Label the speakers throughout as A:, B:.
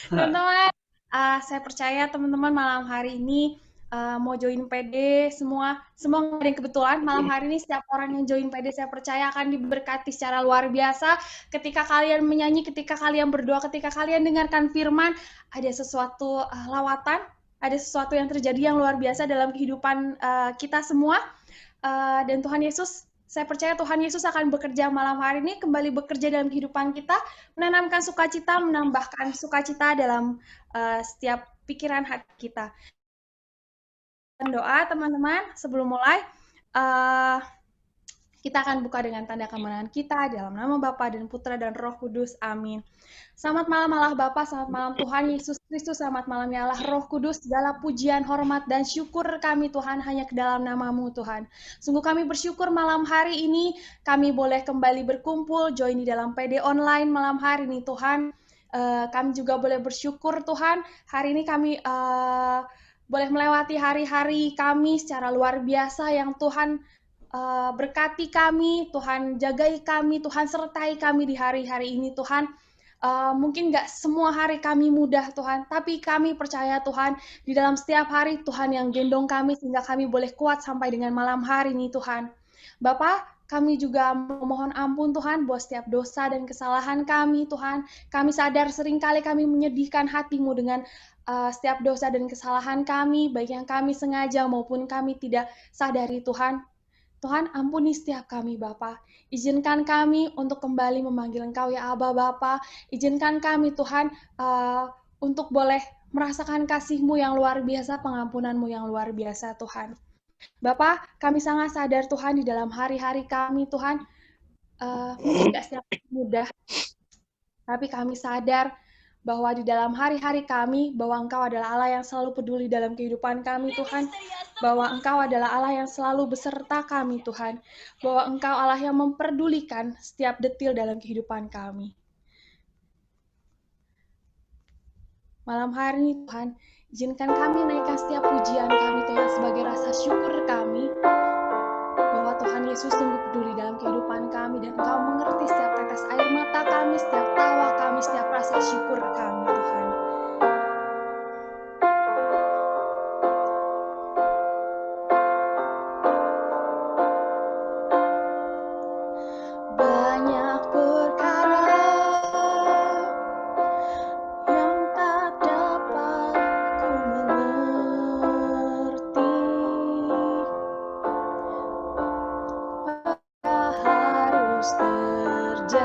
A: Teman-teman, saya percaya teman-teman malam hari ini mau join PD semua nggak ada yang kebetulan malam hari ini setiap orang yang join PD saya percaya akan diberkati secara luar biasa ketika kalian menyanyi, ketika kalian berdoa, ketika kalian dengarkan firman ada sesuatu lawatan, ada sesuatu yang terjadi yang luar biasa dalam kehidupan kita semua. Dan Tuhan Yesus, saya percaya Tuhan Yesus akan bekerja malam hari ini, kembali bekerja dalam kehidupan kita, menanamkan sukacita, menambahkan sukacita dalam setiap pikiran hati kita. Dan doa teman-teman sebelum mulai, uh, kita akan buka dengan tanda kemenangan kita dalam nama Bapa dan Putra dan Roh Kudus. Amin. Selamat malam Allah Bapa, selamat malam Tuhan Yesus Kristus, selamat malam ya Allah Roh Kudus, segala pujian, hormat, dan syukur kami Tuhan hanya ke dalam nama-Mu Tuhan. Sungguh kami bersyukur malam hari ini, kami boleh kembali berkumpul, join di dalam PD online malam hari ini Tuhan. Kami juga boleh bersyukur Tuhan, hari ini kami boleh melewati hari-hari kami secara luar biasa yang Tuhan berkati kami, Tuhan jagai kami, Tuhan sertai kami di hari-hari ini Tuhan. Mungkin nggak semua hari kami mudah Tuhan, tapi kami percaya Tuhan, di dalam setiap hari Tuhan yang gendong kami sehingga kami boleh kuat sampai dengan malam hari ini Tuhan. Bapak, kami juga memohon ampun Tuhan buat setiap dosa dan kesalahan kami Tuhan. Kami sadar seringkali kami menyedihkan hati-Mu dengan setiap dosa dan kesalahan kami, baik yang kami sengaja maupun kami tidak sadari Tuhan. Tuhan ampuni setiap kami Bapa. Izinkan kami untuk kembali memanggil Engkau ya Aba Bapa. Izinkan kami Tuhan untuk boleh merasakan kasih-Mu yang luar biasa, pengampunan-Mu yang luar biasa Tuhan. Bapak, kami sangat sadar Tuhan di dalam hari-hari kami Tuhan, mungkin gak setiap mudah, tapi kami sadar bahwa di dalam hari-hari kami, bahwa Engkau adalah Allah yang selalu peduli dalam kehidupan kami, Tuhan. Bahwa Engkau adalah Allah yang selalu beserta kami, Tuhan. Bahwa Engkau Allah yang memperdulikan setiap detil dalam kehidupan kami. Malam hari ini, Tuhan, izinkan kami naikkan setiap pujian kami, Tuhan, sebagai rasa syukur kami, bahwa Tuhan Yesus sungguh peduli dalam kehidupan kami, dan Engkau mengerti setiap tetes air mata kami, setiap tawa kami, setiap rasa syukur kami, Tuhan. Banyak perkara yang tak dapat ku mengerti, harus terjadi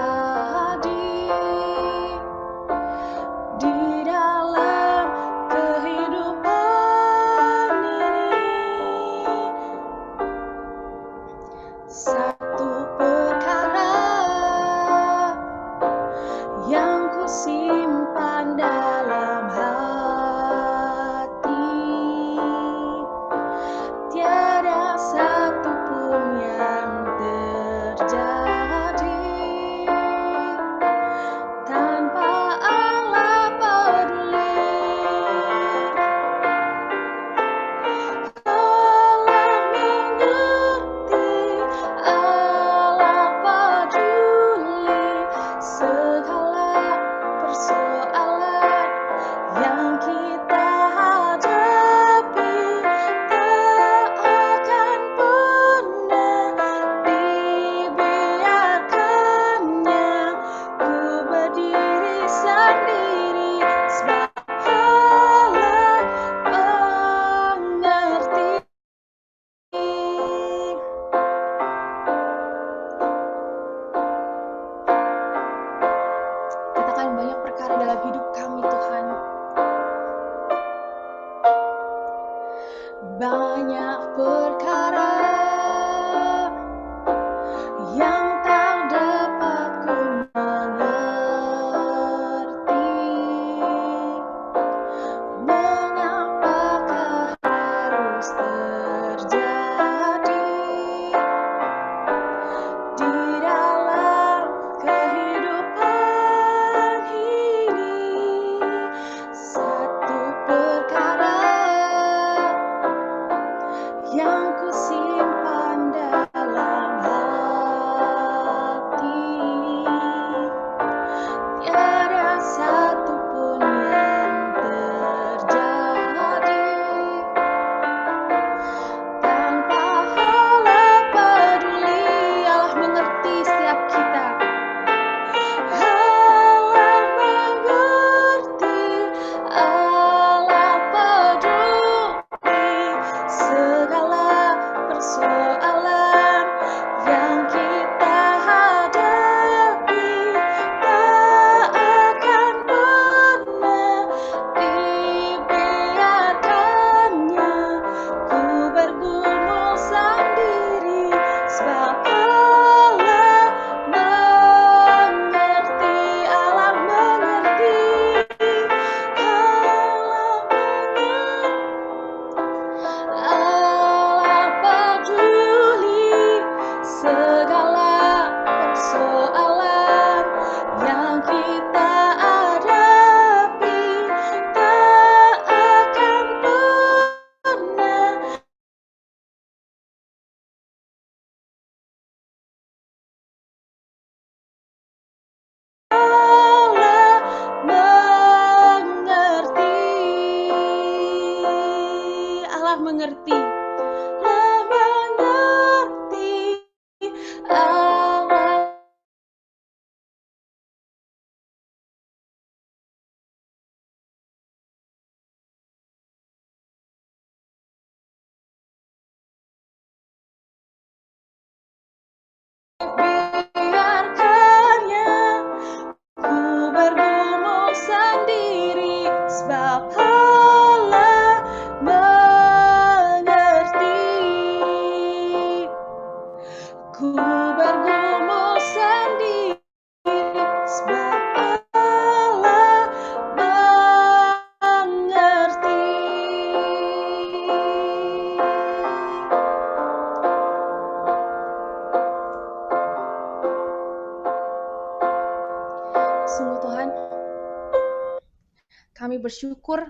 A: Kami bersyukur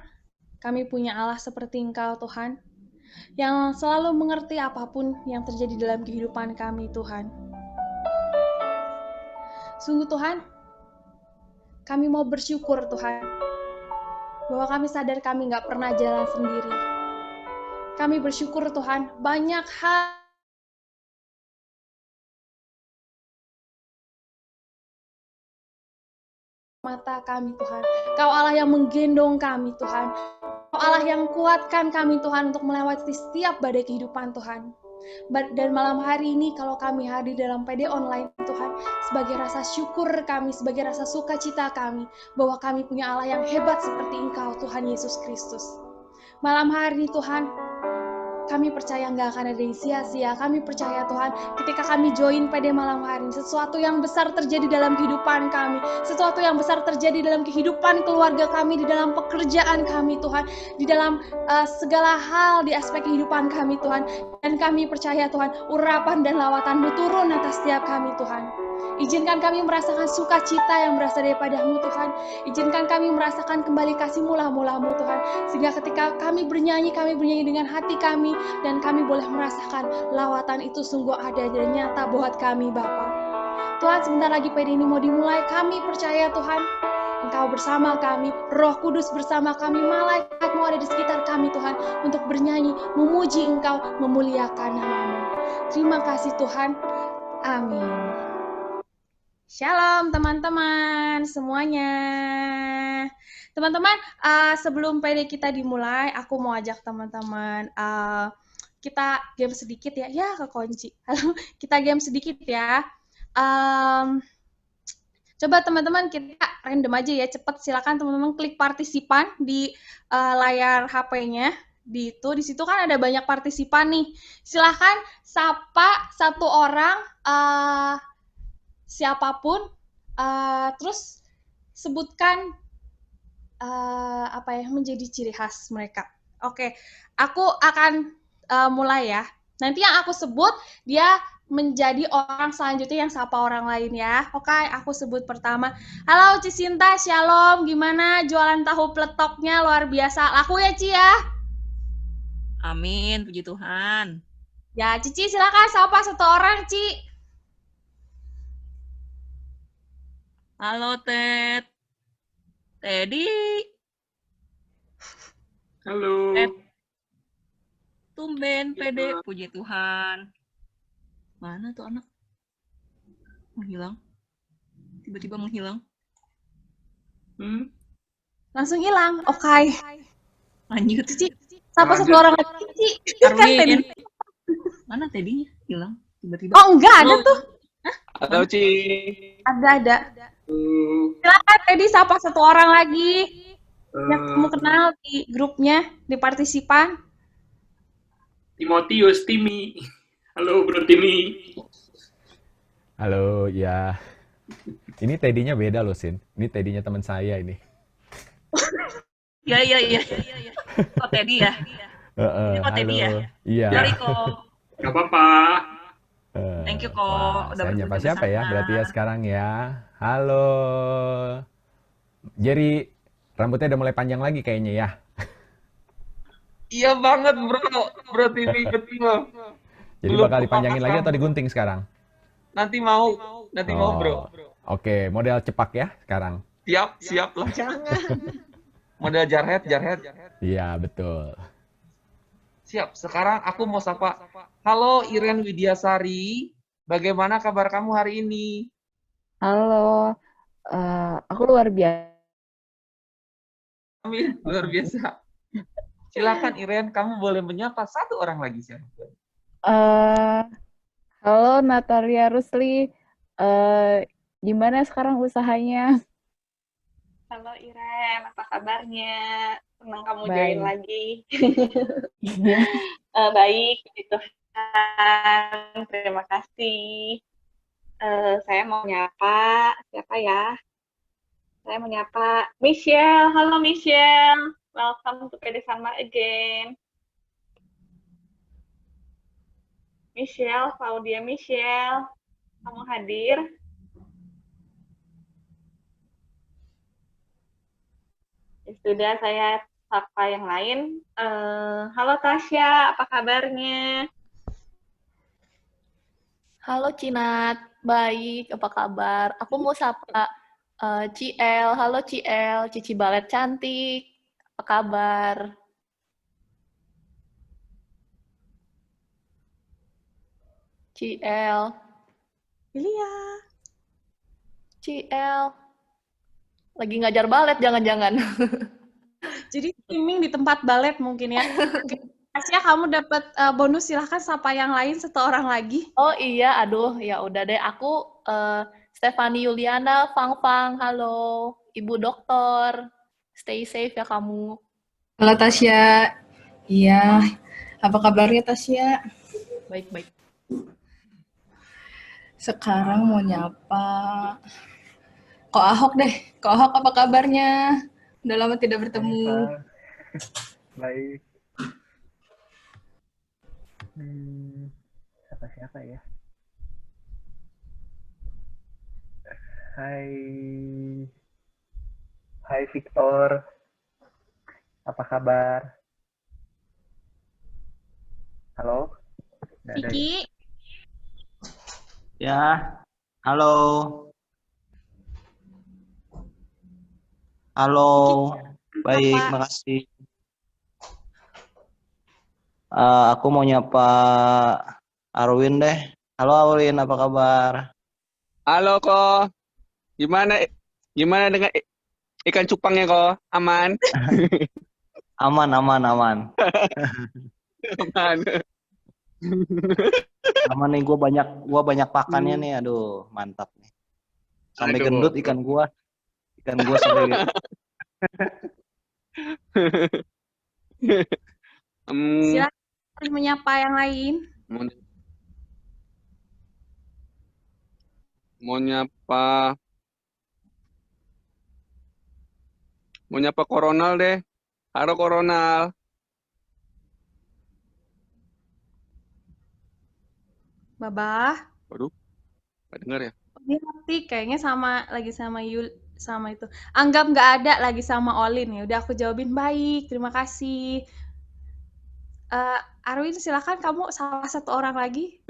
A: kami punya Allah seperti Engkau, Tuhan, yang selalu mengerti apapun yang terjadi dalam kehidupan kami, Tuhan. Sungguh Tuhan, kami mau bersyukur, Tuhan, bahwa kami sadar kami nggak pernah jalan sendiri. Kami bersyukur, Tuhan, banyak hal mata kami, Tuhan. Kau Allah yang menggendong kami, Tuhan. Kau Allah yang kuatkan kami, Tuhan, untuk melewati setiap badai kehidupan, Tuhan. Dan malam hari ini, kalau kami hadir dalam PD online, Tuhan, sebagai rasa syukur kami, sebagai rasa sukacita kami, bahwa kami punya Allah yang hebat seperti Engkau, Tuhan Yesus Kristus. Malam hari ini, Tuhan, kami percaya nggak akan ada yang sia-sia. Kami percaya Tuhan, ketika kami join PD malam hari ini, sesuatu yang besar terjadi dalam kehidupan kami. Sesuatu yang besar terjadi dalam kehidupan keluarga kami, di dalam pekerjaan kami Tuhan. Di dalam segala hal di aspek kehidupan kami Tuhan. Dan kami percaya Tuhan, urapan dan lawatan-Mu turun atas setiap kami Tuhan. Izinkan kami merasakan sukacita yang berasal daripada-Mu Tuhan. Izinkan kami merasakan kembali kasih mula-mula-Mu Tuhan. Sehingga ketika kami bernyanyi dengan hati kami, dan kami boleh merasakan lawatan itu sungguh ada dan nyata buat kami Bapa. Tuhan, sebentar lagi PD ini mau dimulai. Kami percaya Tuhan, Engkau bersama kami, Roh Kudus bersama kami, malaikat-Mu ada di sekitar kami Tuhan, untuk bernyanyi, memuji Engkau, memuliakan nama-Mu. Terima kasih Tuhan. Amin. Shalom teman-teman semuanya. Teman-teman, sebelum PD kita dimulai, aku mau ajak teman-teman kita game sedikit ya. Ya, kekunci. Kita game sedikit ya. Coba teman-teman kita random aja ya, cepat silakan teman-teman klik partisipan di layar HP-nya. Di situ kan ada banyak partisipan nih. Silahkan sapa satu orang siapapun, terus sebutkan apa yang menjadi ciri khas mereka. Oke, aku akan mulai ya. Nanti yang aku sebut dia menjadi orang selanjutnya yang sapa orang lain ya. Oke, aku sebut pertama. Halo Cisinta, shalom. Gimana jualan tahu pletoknya? Luar biasa. Laku ya Ci ya?
B: Amin, puji Tuhan.
A: Ya, Cici silakan sapa satu orang, Ci.
B: Halo Ted. Teddy.
C: Halo.
B: Ted. Tumben PD, puji Tuhan. Mana tuh anak? Menghilang. Tiba-tiba menghilang.
A: Langsung hilang. Oke.
B: Lanjut.
A: Cici, sapa satu orang lagi, Cici.
B: Arwin. Mana Teddy-nya? Hilang tiba-tiba.
A: Oh, enggak ada tuh.
C: Hah? Halo, Ci.
A: Ada. Silakan Teddy sapa satu orang lagi yang kamu kenal di grupnya, di partisipan.
C: Timotius, Timi. Halo, Bro Timi.
D: Halo, ya. Ini Teddy-nya beda loh, Sin. Ini Teddy-nya teman saya ini.
B: Iya. Oh, Teddy ya? Ini kok Teddy ya?
D: Iya.
B: Sorry kok.
C: Gak apa-apa.
B: Thank you kok.
D: Saya nyapa siapa ya? Berarti ya sekarang ya. Halo. Jerry, rambutnya udah mulai panjang lagi kayaknya ya.
E: Iya banget bro Timi, betul.
D: Jadi bakal dipanjangin lagi atau digunting sekarang?
E: Nanti mau bro.
D: Oke, model cepak ya sekarang.
E: Siap lah. Jangan. Model jarhead.
D: Iya, betul.
E: Siap, sekarang aku mau sapa. Halo Iren Widiasari, bagaimana kabar kamu hari ini?
F: Halo, aku luar biasa.
E: Amin, luar biasa. Silakan Iren, kamu boleh menyapa satu orang lagi siapa?
F: Halo Natalia Rusli, gimana sekarang usahanya?
G: Halo Iren, apa kabarnya? Senang kamu
F: Baik.
G: join lagi. Baik, puji Tuhan. Terima kasih. Saya mau nyapa, siapa ya? Saya mau nyapa Michelle. Halo Michelle, welcome to PD Sanmar again. Michelle, Claudia Michelle, kamu hadir? Sudah saya sapa yang lain. Halo Tasya, apa kabarnya?
H: Halo Cinat, baik, apa kabar? Aku mau sapa Ciel, halo Ciel, Cici Balet cantik, apa kabar? Ciel,
A: Ilia.
H: Ciel, lagi ngajar balet jangan-jangan.
A: Jadi streaming di tempat balet mungkin ya. Oke, Tasya, kamu dapat bonus, silahkan sapa yang lain satu orang lagi.
H: Oh iya, aduh, ya udah deh. Aku Stefani Yuliana, Fang, halo, Ibu Dokter, stay safe ya kamu.
I: Halo Tasya. Iya, apa kabarnya Tasya?
H: Baik-baik.
I: Sekarang mau nyapa Ko Ahok deh. Ko Ahok apa kabarnya? Udah lama tidak bertemu.
J: Baik. Siapa ya? Hai Victor. Apa kabar? Halo? Nggak ada ya?
A: Vicky,
K: Ya, halo. Halo, baik,
A: apa?
K: makasih. Aku mau nyapa Arwin deh. Halo Arwin, apa kabar?
C: Halo kok. Gimana dengan ikan cupangnya kok? Aman?
K: Aman.
C: Aman.
K: Aman nih, gua banyak pakannya nih. Aduh, mantap nih. Sampai
C: Aduh.
K: gendut ikan gua sampai
A: silakan menyapa yang lain.
C: Mau nyapa Koronal deh. Halo Koronal.
A: Babah.
C: Waduh, nggak dengar ya?
A: Dia ngerti kayaknya lagi sama Yul sama itu. Anggap nggak ada lagi sama Olin ya. Udah aku jawabin baik. Terima kasih. Arwin, silakan kamu salah satu orang lagi.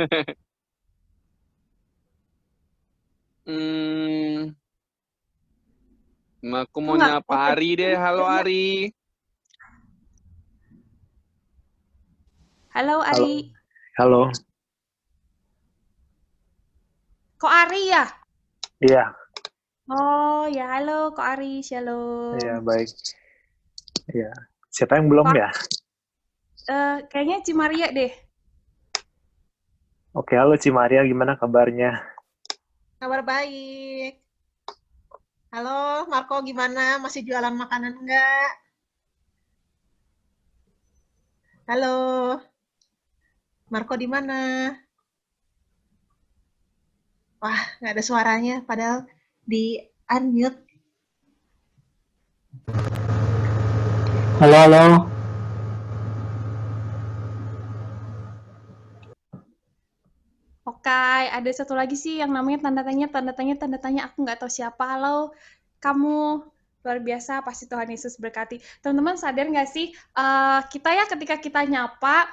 C: Aku mau nyapa Ari deh. Halo Ari.
A: Halo Ari.
J: Halo.
A: Kok Ari ya?
J: Iya.
A: Oh ya, halo Kok Ari. Shalom.
J: Iya, baik. Iya. Siapa yang belum ya?
A: Kayaknya Cimaria deh.
J: Oke, halo Cimaria, gimana kabarnya?
L: Kabar baik. Halo, Marco, gimana? Masih jualan makanan enggak? Halo. Marco di mana? Wah, nggak ada suaranya, padahal di unmute.
K: Halo.
A: Oke, ada satu lagi sih yang namanya tanda tanya. Aku nggak tahu siapa. Halo, kamu luar biasa. Pasti Tuhan Yesus berkati. Teman-teman sadar nggak sih, kita ya ketika kita nyapa,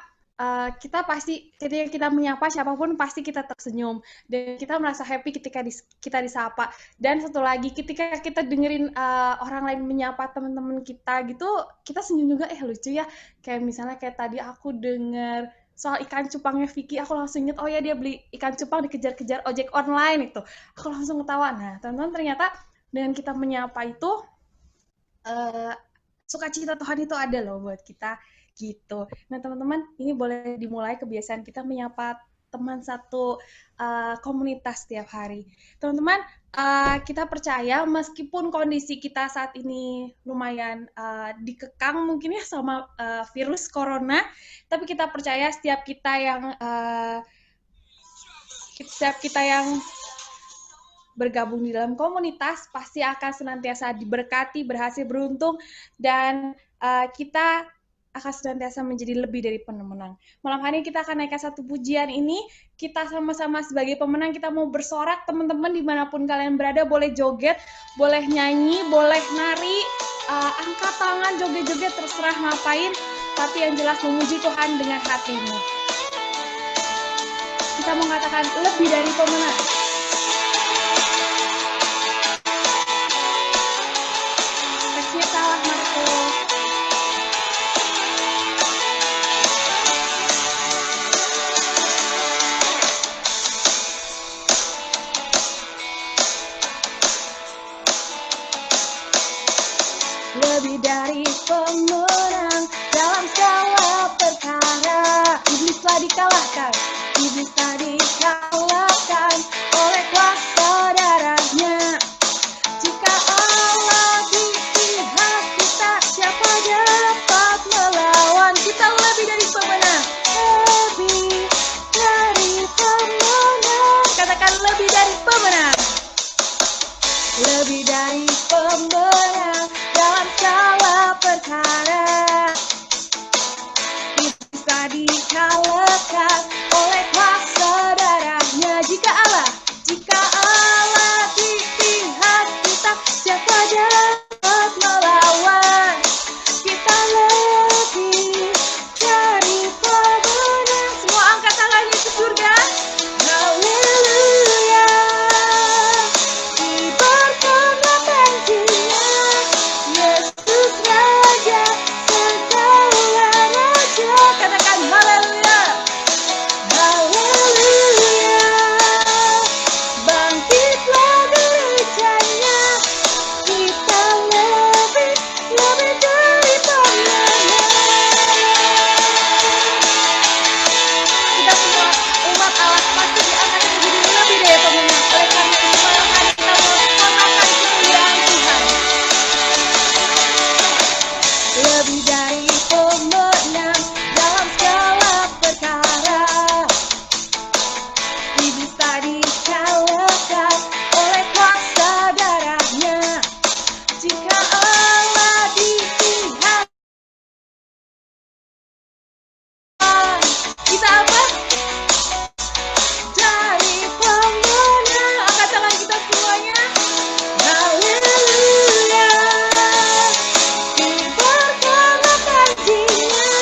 A: kita pasti ketika kita menyapa siapapun pasti kita tersenyum dan kita merasa happy ketika kita disapa. Dan satu lagi, ketika kita dengerin orang lain menyapa teman-teman kita gitu, kita senyum juga. Lucu ya. Kayak misalnya kayak tadi aku denger soal ikan cupangnya Vicky, aku langsung inget, oh ya dia beli ikan cupang dikejar-kejar ojek online itu. Aku langsung ketawa. Nah, teman-teman, ternyata dengan kita menyapa itu, sukacita Tuhan itu ada loh buat kita gitu. Nah, teman-teman, ini boleh dimulai kebiasaan kita menyapa teman satu komunitas setiap hari. Teman-teman, kita percaya meskipun kondisi kita saat ini lumayan dikekang mungkin ya sama virus corona, tapi kita percaya setiap kita yang bergabung di dalam komunitas pasti akan senantiasa diberkati, berhasil, beruntung, dan kita akan senantiasa menjadi lebih dari pemenang. Malam hari ini kita akan naikkan satu pujian ini. Kita sama-sama sebagai pemenang, kita mau bersorak. Teman-teman dimanapun kalian berada, boleh joget, boleh nyanyi, boleh nari. angkat tangan, joget-joget, terserah ngapain, tapi yang jelas memuji Tuhan dengan hatimu. Kita mengatakan lebih dari pemenang. Teksnya salah, Marco. Lebih dari pemenang dalam segala perkara. Iblis telah dikalahkan, iblis telah dikalahkan oleh kuasa darahnya. Jika Allah di pihak kita, siapa dapat melawan? Kita lebih dari pemenang, lebih dari pemenang. Katakan lebih dari pemenang, lebih dari pemenang dalam segala perkara. Bisa dikalahkan oleh kuasa darahnya. Jika Allah di pihak kita, siapa dapat melawan? Kita lebih dari pemenang. Semua angkat tangannya ke surga. Haleluya. Kibarkanlah tangannya, Yesus Raja segala raja. Katakan haleluya. Haleluya. Bangkitlah gerejanya, kita lebih dari pemenang. Kita semua umat Allah pasti diangkat menjadi lebih dari pemenang. Oleh karena itu malam hari kita mengatakan kemuliaan Tuhan. Lebih dari pemenang dalam segala perkara. Iblis tak dikalahkan oleh kuasa darahnya. Jika Allah di pihak kita apa? Dari pemenang. Angkat tangan kita semuanya. Haleluya. Kibarkanlah tajinya,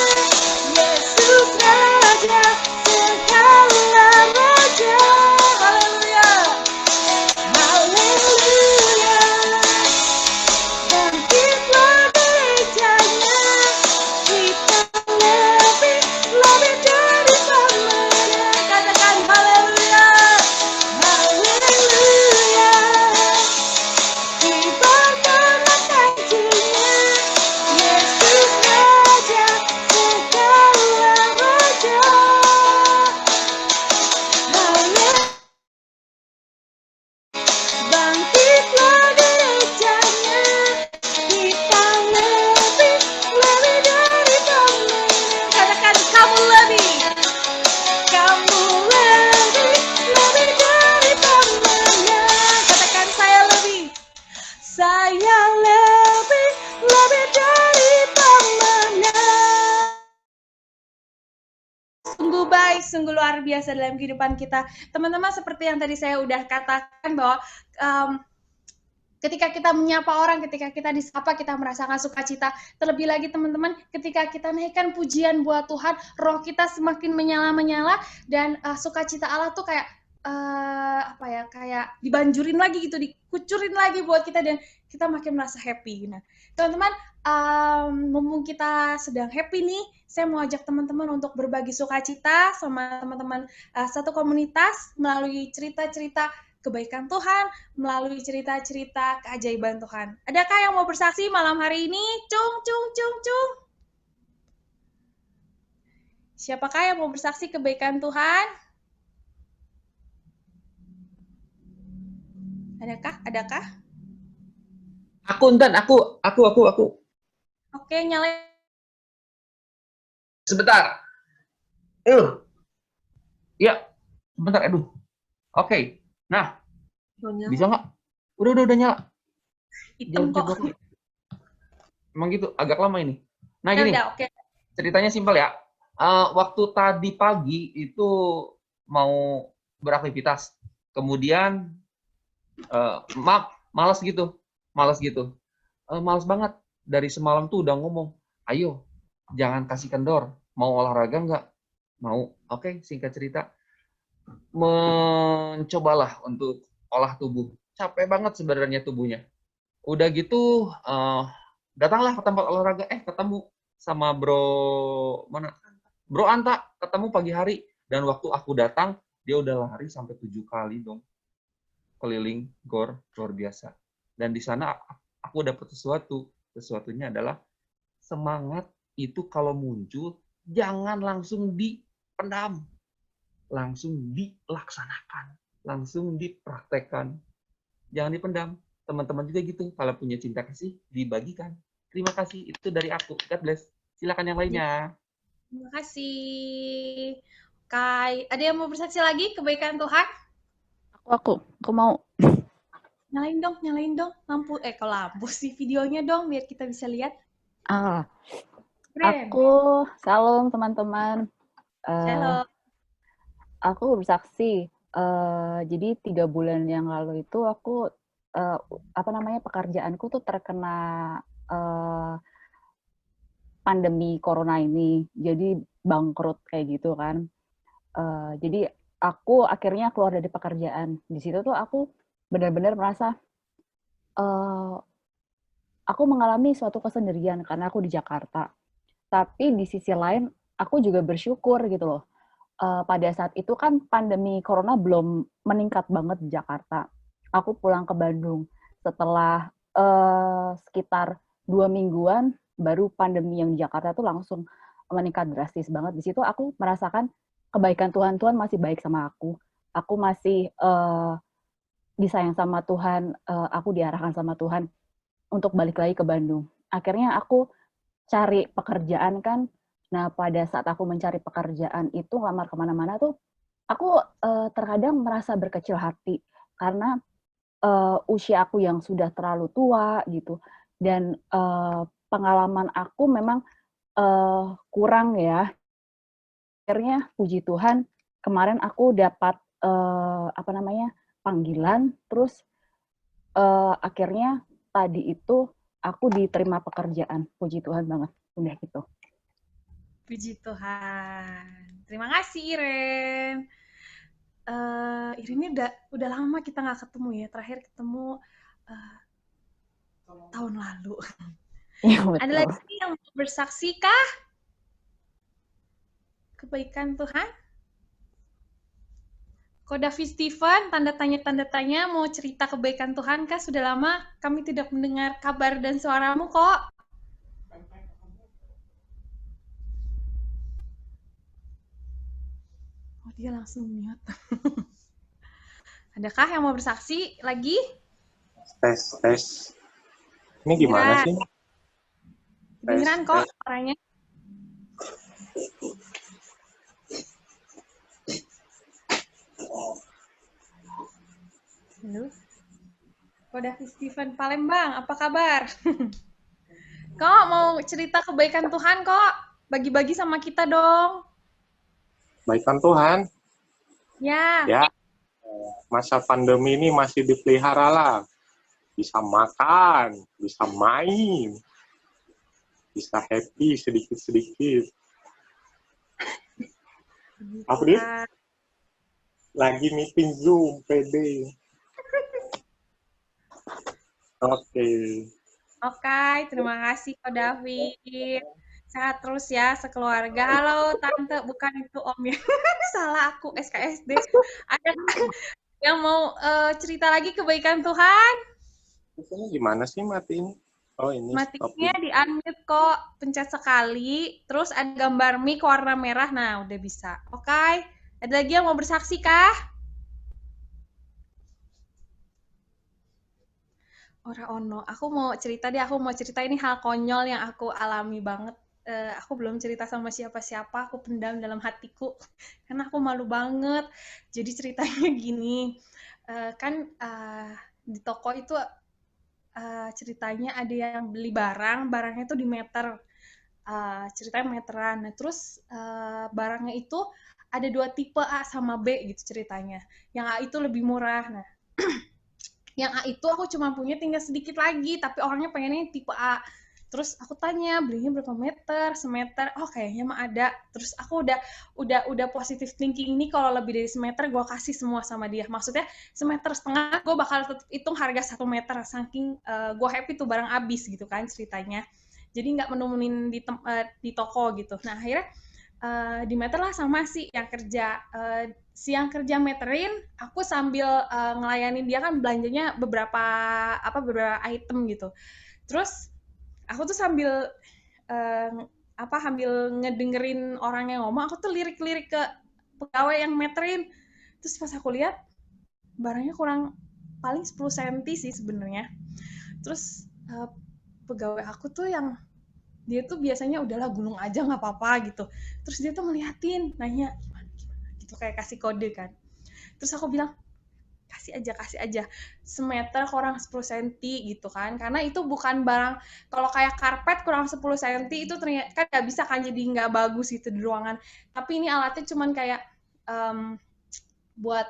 A: Yesus Raja segala raja. Haleluya. Haleluya. Bangkitlah gerejanya, kita lebih dari pemenang. Katakan haleluya. Haleluya. Kibarkanlah tajinya, Yesus Raja segala raja. Haleluya. Bangkitlah gerejanya, kita lebih dari pemenang. Katakan kamu lebih dari pemenang. Katakan saya lebih dari pemenang. Sungguh baik, sungguh luar biasa dalam kehidupan kita. Teman-teman, seperti yang tadi saya udah katakan bahwa ketika kita menyapa orang, ketika kita disapa, kita merasakan sukacita. Terlebih lagi teman-teman, ketika kita naikkan pujian buat Tuhan, roh kita semakin menyala-menyala, dan sukacita Allah tuh kayak kayak dibanjurin lagi gitu, dikucurin lagi buat kita, dan kita makin merasa happy. Nah, teman-teman, mumpung kita sedang happy nih, saya mau ajak teman-teman untuk berbagi sukacita sama teman-teman satu komunitas melalui cerita-cerita kebaikan Tuhan, melalui cerita-cerita keajaiban Tuhan. Adakah yang mau bersaksi malam hari ini? Cung, cung, cung, cung. Siapakah yang mau bersaksi kebaikan Tuhan? Adakah?
E: Aku.
A: Oke, nyalain.
E: Sebentar. Ya, sebentar, aduh. Oke. Nah, bisa nggak? Udah nyala.
A: Hitam kok.
E: Emang gitu, agak lama ini. Nah, gini,
A: Oke.
E: ceritanya simpel ya. Waktu tadi pagi itu mau beraktivitas, kemudian malas gitu, malas banget. dari semalam tuh udah ngomong, ayo jangan kasih kendor, mau olahraga nggak? Mau. Oke, singkat cerita, mencobalah untuk olah tubuh. Capek banget sebenarnya tubuhnya. Udah gitu, datanglah ke tempat olahraga, ketemu sama Bro Anta, ketemu pagi hari. Dan waktu aku datang, dia udah lari sampai 7 kali dong. Keliling gor, luar biasa. Dan di sana aku dapat sesuatu. Sesuatunya adalah semangat itu kalau muncul, jangan langsung dipendam. Langsung dilaksanakan. Langsung dipraktekkan. Jangan dipendam. Teman-teman juga gitu. Kalau punya cinta kasih, dibagikan. Terima kasih. Itu dari aku. God bless. Silakan yang lainnya.
A: Terima kasih. Kai, ada yang mau bersaksi lagi kebaikan Tuhan?
F: Aku mau.
A: Nyalain dong lampu. Kalau lampu sih videonya dong biar kita bisa lihat.
F: Aku, salam teman-teman.
A: Halo.
F: Aku bersaksi. Jadi 3 bulan yang lalu itu aku pekerjaanku tuh terkena pandemi corona ini. Jadi bangkrut kayak gitu kan. Jadi aku akhirnya keluar dari pekerjaan. Di situ tuh aku benar-benar merasa aku mengalami suatu kesendirian karena aku di Jakarta. Tapi di sisi lain aku juga bersyukur gitu loh. Pada saat itu kan pandemi corona belum meningkat banget di Jakarta. Aku pulang ke Bandung setelah sekitar 2 mingguan baru pandemi yang di Jakarta tuh langsung meningkat drastis banget. Di situ aku merasakan kebaikan Tuhan masih baik sama aku. Aku masih disayang sama Tuhan, aku diarahkan sama Tuhan untuk balik lagi ke Bandung. Akhirnya aku cari pekerjaan kan. Nah, pada saat aku mencari pekerjaan itu, ngelamar kemana-mana tuh, aku terkadang merasa berkecil hati. Karena usia aku yang sudah terlalu tua gitu. Dan pengalaman aku memang kurang ya. Akhirnya, puji Tuhan, kemarin aku dapat panggilan, terus akhirnya tadi itu aku diterima pekerjaan. Puji Tuhan banget, udah gitu.
A: Puji Tuhan. Terima kasih Iren. Iren ini udah lama kita nggak ketemu ya. Terakhir ketemu tahun lalu.
F: Ya, betul.
A: Ada lagi yang bersaksi kah? Kebaikan Tuhan? Ko David Steven, tanda tanya mau cerita kebaikan Tuhan kah? Sudah lama kami tidak mendengar kabar dan suaramu kok. Oh, dia langsung mute. Adakah yang mau bersaksi lagi?
J: Tes. Ini gimana sih?
A: Kedengeran kok suaranya. Halo. Ko David Steven Palembang, apa kabar? Kok mau cerita kebaikan Tuhan kok? Bagi-bagi sama kita dong.
J: Kebaikan Tuhan.
A: Ya.
J: Masa pandemi ini masih dipelihara lah. Bisa makan, bisa main, bisa happy sedikit-sedikit. Apa dia? Lagi meeting Zoom, PD.
A: Oke, terima kasih Ko David. Sehat terus ya sekeluarga. Halo Tante, bukan itu Om ya. Salah aku, SKSD. Ada yang mau cerita lagi kebaikan Tuhan?
J: Ini gimana sih matiin? Oh ini.
A: Matinya di-unmute kok. Pencet sekali, terus ada gambar mic warna merah. Nah, udah bisa. Oke. Ada lagi yang mau bersaksi kah? Ora ono. Aku mau cerita ini hal konyol yang aku alami banget. Aku belum cerita sama siapa-siapa, aku pendam dalam hatiku karena aku malu banget. Jadi ceritanya gini, di toko itu ceritanya ada yang beli barangnya itu di meter, ceritanya meteran. Nah terus barangnya itu ada 2 tipe A sama B gitu ceritanya. Yang A itu lebih murah. Nah yang A itu aku cuma punya tinggal sedikit lagi, tapi orangnya pengennya tipe A. Terus aku tanya belinya berapa meter, semeter, oh kayaknya mah ada. Terus aku udah positive thinking ini kalau lebih dari semeter gue kasih semua sama dia. Maksudnya semeter setengah gue bakal tetap hitung harga 1 meter, saking gue happy tuh barang habis gitu kan ceritanya. Jadi nggak menemuin di toko gitu. Nah akhirnya di meter lah sama si yang kerja meterin, aku sambil ngelayanin dia kan belanjanya beberapa item gitu. Terus aku tuh sambil sambil ngedengerin orang yang ngomong, aku tuh lirik-lirik ke pegawai yang meterin. Terus pas aku lihat barangnya kurang paling 10 cm sih sebenarnya. Terus pegawai aku tuh yang dia tuh biasanya udahlah gulung aja nggak apa-apa gitu. Terus dia tuh ngeliatin, nanya gimana gitu kayak kasih kode kan. Terus aku bilang kasih aja semeter kurang 10 cm gitu kan, karena itu bukan barang, kalau kayak karpet kurang 10 cm itu ternyata kan nggak bisa kan, jadi nggak bagus gitu di ruangan. Tapi ini alatnya cuman kayak buat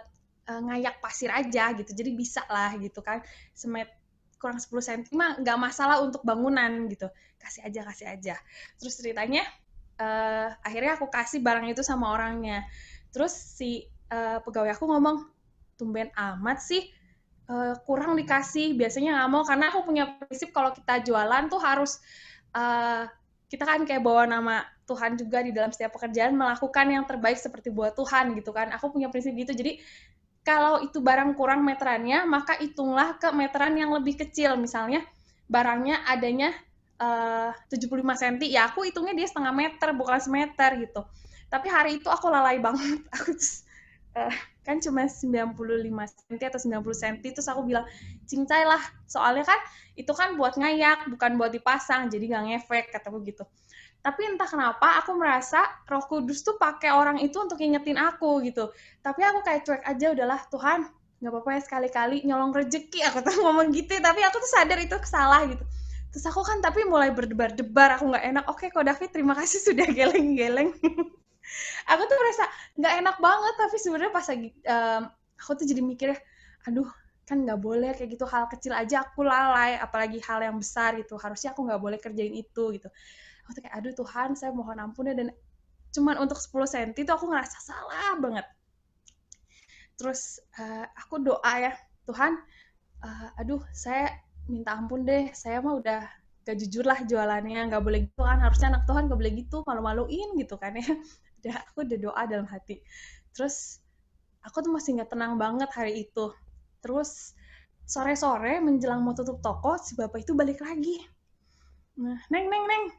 A: ngayak pasir aja gitu, jadi bisa lah gitu kan, semeter kurang 10 cm mah nggak masalah untuk bangunan gitu, kasih aja. Terus ceritanya akhirnya aku kasih barang itu sama orangnya. Terus si pegawai aku ngomong, tumben amat sih kurang dikasih, biasanya nggak mau, karena aku punya prinsip kalau kita jualan tuh harus kita kan kayak bawa nama Tuhan juga di dalam setiap pekerjaan, melakukan yang terbaik seperti buat Tuhan gitu kan. Aku punya prinsip gitu, jadi kalau itu barang kurang meterannya, maka hitunglah ke meteran yang lebih kecil. Misalnya barangnya adanya 75 cm, ya aku hitungnya dia setengah meter, bukan semeter gitu. Tapi hari itu aku lalai banget. Aku kan cuma 95 cm atau 90 cm, terus aku bilang, cincai lah. Soalnya kan itu kan buat ngayak, bukan buat dipasang, jadi nggak ngefek, kataku gitu. Tapi entah kenapa aku merasa Roh Kudus tuh pakai orang itu untuk ngingetin aku gitu. Tapi aku kayak cuek aja, udahlah Tuhan, nggak apa-apa ya sekali-kali nyolong rezeki, aku tuh ngomong gitu. Tapi aku tuh sadar itu salah gitu. Terus aku kan tapi mulai berdebar-debar, aku nggak enak. Oke, Ko David, terima kasih sudah geleng-geleng. Aku tuh merasa nggak enak banget, tapi sebenarnya pas lagi aku tuh jadi mikirnya, aduh kan nggak boleh kayak gitu, hal kecil aja aku lalai, apalagi hal yang besar gitu, harusnya aku nggak boleh kerjain itu gitu. Aku tuh kayak, aduh Tuhan, saya mohon ampun ya, dan cuman untuk 10 cm itu aku ngerasa salah banget. Terus aku doa ya, Tuhan, aduh saya minta ampun deh, saya mah udah gak jujur lah jualannya, nggak boleh gitu kan, harusnya anak Tuhan nggak boleh gitu, malu-maluin gitu kan ya. Aku udah doa dalam hati. Terus aku tuh masih nggak tenang banget hari itu. Terus sore-sore menjelang mau tutup toko, si bapak itu balik lagi. Nah, Neng,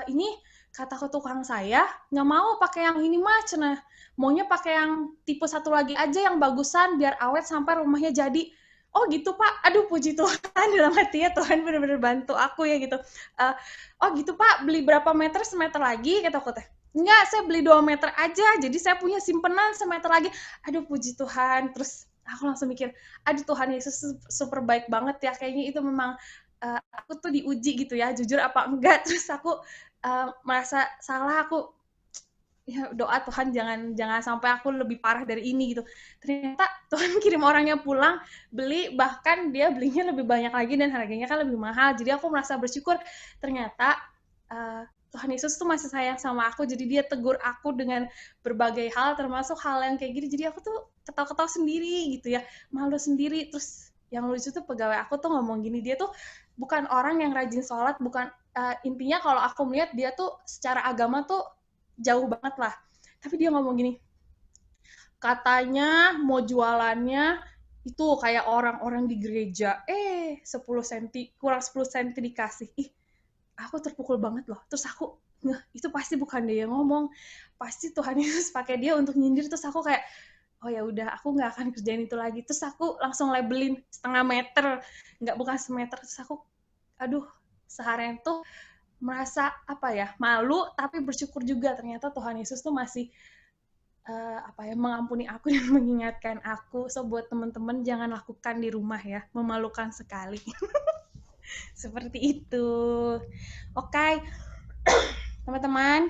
A: ini kata ke tukang saya nggak mau pakai yang ini mah, cenah maunya pakai yang tipe satu lagi aja yang bagusan biar awet sampai rumahnya jadi. Oh gitu Pak, aduh puji Tuhan, dalam hati ya Tuhan benar-benar bantu aku ya gitu. Oh gitu Pak, beli berapa meter, semeter lagi, kata aku teh. Enggak, saya beli 2 meter aja, jadi saya punya simpenan semeter lagi. Aduh puji Tuhan. Terus aku langsung mikir, aduh Tuhan Yesus super baik banget ya, kayaknya itu memang aku tuh diuji gitu ya, jujur apa enggak. Terus aku merasa salah, aku ya doa Tuhan jangan sampai aku lebih parah dari ini gitu. Ternyata Tuhan kirim orangnya pulang beli, bahkan dia belinya lebih banyak lagi dan harganya kan lebih mahal. Jadi aku merasa bersyukur, ternyata Tuhan Yesus tuh masih sayang sama aku, jadi dia tegur aku dengan berbagai hal, termasuk hal yang kayak gini. Jadi aku tuh ketawa-ketawa sendiri gitu ya, malu sendiri. Terus yang lucu tuh pegawai aku tuh ngomong gini, dia tuh bukan orang yang rajin sholat, bukan intinya kalau aku melihat dia tuh secara agama tuh jauh banget lah. Tapi dia ngomong gini, katanya mau jualannya itu kayak orang-orang di gereja, 10 cm, kurang 10 cm dikasih. Ih, aku terpukul banget loh. Terus aku, itu pasti bukan dia yang ngomong, pasti Tuhan Yesus pakai dia untuk nyindir. Terus aku kayak, oh ya udah, aku nggak akan kerjain itu lagi. Terus aku langsung labelin setengah meter, bukan semeter. Terus aku, aduh, seharian tuh merasa malu, tapi bersyukur juga, ternyata Tuhan Yesus tuh masih mengampuni aku dan mengingatkan aku. So buat teman-teman jangan lakukan di rumah ya, memalukan sekali. Seperti itu. Oke, teman-teman,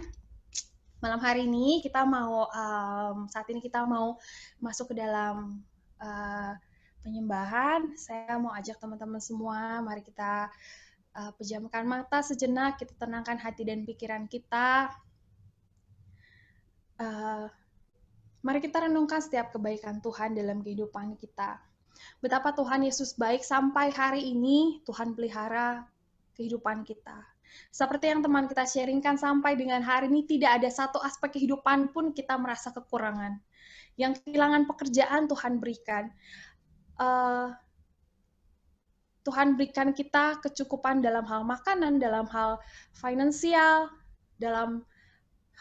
A: malam hari ini kita mau saat ini kita mau masuk ke dalam penyembahan. Saya mau ajak teman-teman semua, mari kita pejamkan mata sejenak, kita tenangkan hati dan pikiran kita. Mari kita renungkan setiap kebaikan Tuhan dalam kehidupan kita. Betapa Tuhan Yesus baik sampai hari ini, Tuhan pelihara kehidupan kita. Seperti yang teman kita sharingkan, sampai dengan hari ini tidak ada satu aspek kehidupan pun kita merasa kekurangan. Yang kehilangan pekerjaan Tuhan berikan. Tuhan berikan kita kecukupan dalam hal makanan, dalam hal finansial, dalam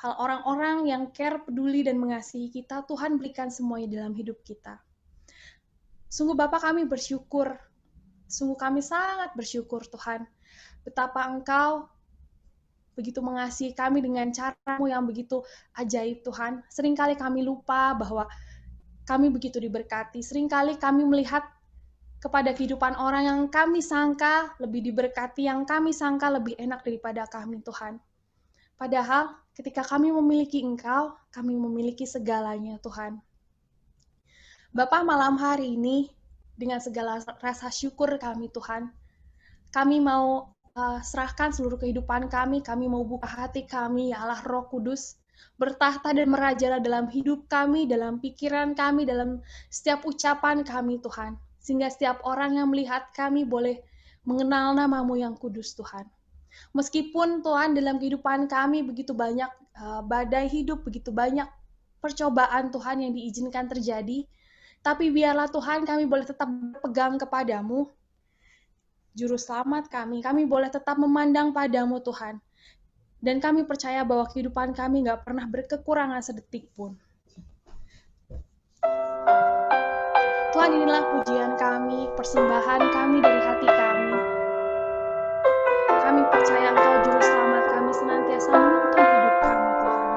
A: hal orang-orang yang care, peduli, dan mengasihi kita. Tuhan berikan semuanya dalam hidup kita. Sungguh Bapa, kami bersyukur. Sungguh kami sangat bersyukur Tuhan. Betapa Engkau begitu mengasihi kami dengan cara-Mu yang begitu ajaib Tuhan. Seringkali kami lupa bahwa kami begitu diberkati. Seringkali kami melihat kepada kehidupan orang yang kami sangka lebih diberkati, yang kami sangka lebih enak daripada kami, Tuhan. Padahal ketika kami memiliki Engkau, kami memiliki segalanya, Tuhan. Bapa, malam hari ini, dengan segala rasa syukur kami, Tuhan, kami mau serahkan seluruh kehidupan kami mau buka hati kami, ya Allah Roh Kudus, bertahta dan merajalela dalam hidup kami, dalam pikiran kami, dalam setiap ucapan kami, Tuhan. Sehingga setiap orang yang melihat kami boleh mengenal nama-Mu yang kudus, Tuhan. Meskipun Tuhan dalam kehidupan kami begitu banyak badai hidup, begitu banyak percobaan Tuhan yang diizinkan terjadi, tapi biarlah Tuhan kami boleh tetap berpegang kepadamu, Juru Selamat kami boleh tetap memandang padamu Tuhan. Dan kami percaya bahwa kehidupan kami nggak pernah berkekurangan sedetik pun. Tuhan, inilah pujian kami, persembahan kami dari hati kami. Kami percaya Engkau Juru Selamat kami senantiasa menuntun hidup kami, Tuhan.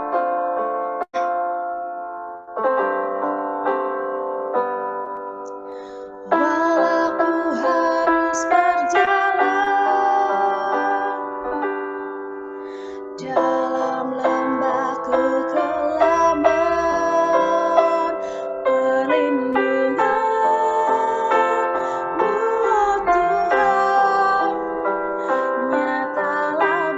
A: Walau ku harus berjalan dalam lembah kekelaman, perlindungan-Mu, Tuhan, nyatalah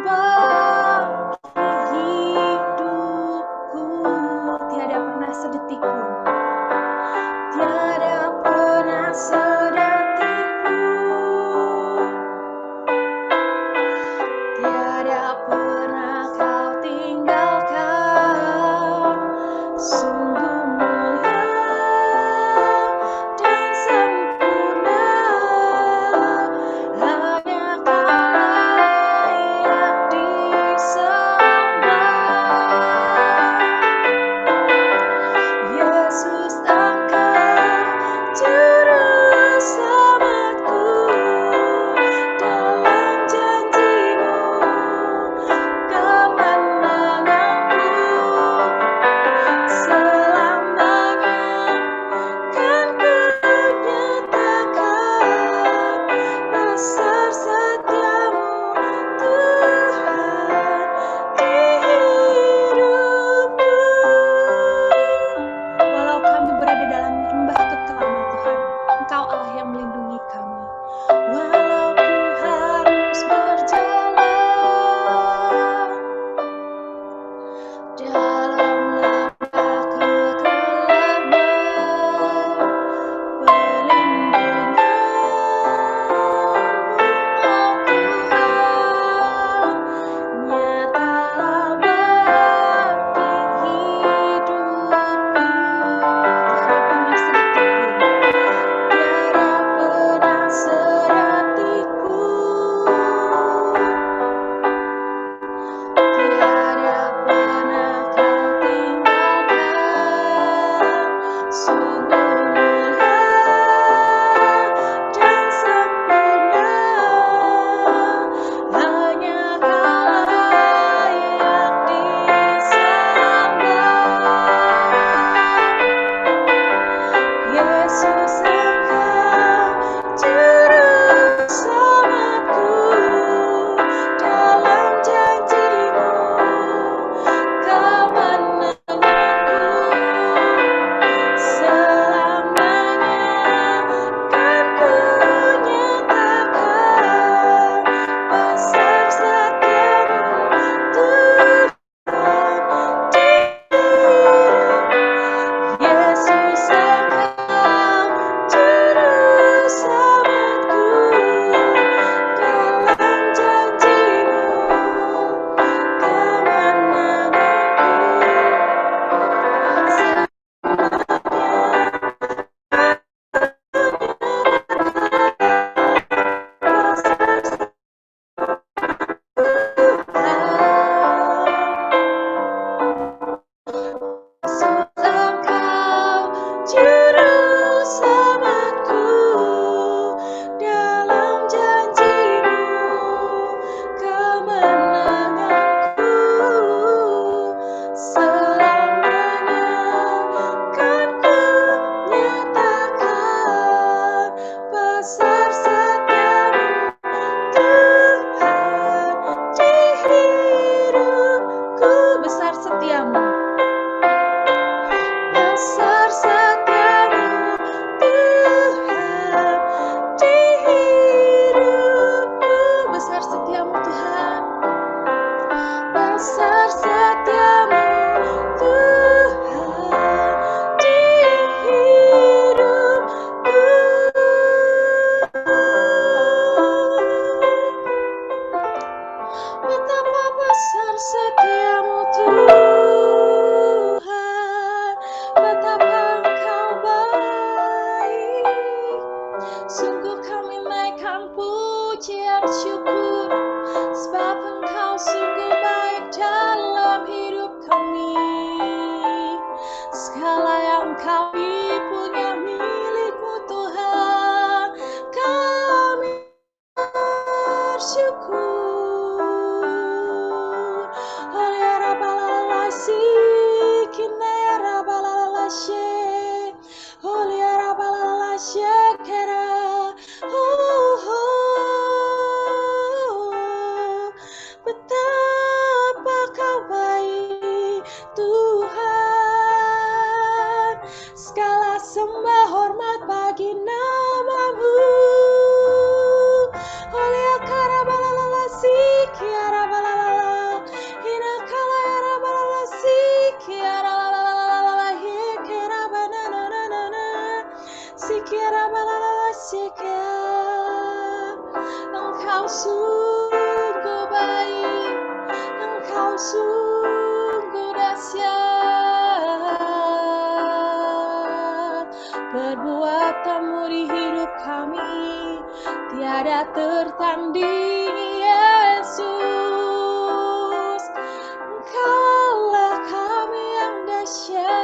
A: sungguh dahsyat. Perbuatanmu di hidup kami tiada tertandingi, Yesus. Engkaulah kami yang dahsyat.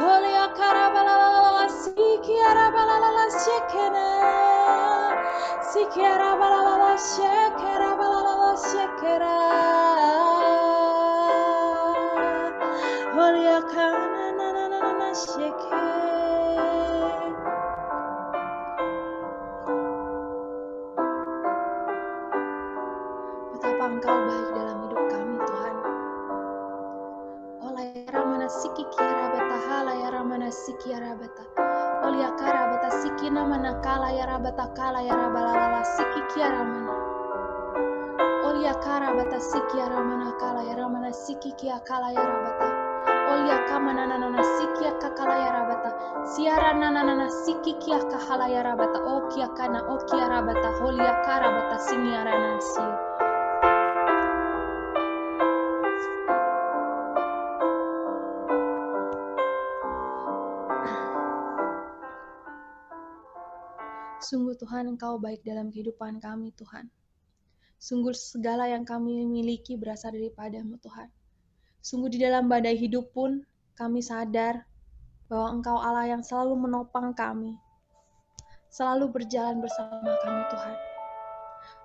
A: Holia karabalala sikiara balala shekena. Sikiara balala shekera balala shekera. Holia kana sheke. Betapa Engkau baik dalam hidup kami, Tuhan. Olayara mana siki kiara bata halayara mana siki ara bata. Oliakara bata siki namana kala yara bata kala yara balala siki kiara mana. Oliakara bata siki ara mana kala yara mana siki kia kala yara bata. Oliakama nana siki kakala yara bata. Siara nana siki kia kahala yara bata. O kia kana o kiara bata. Oliakara bata sini ara nasi. Sungguh Tuhan, Engkau baik dalam kehidupan kami, Tuhan. Sungguh segala yang kami miliki berasal daripada-Mu, Tuhan. Sungguh di dalam badai hidup pun kami sadar bahwa Engkau Allah yang selalu menopang kami, selalu berjalan bersama kami, Tuhan.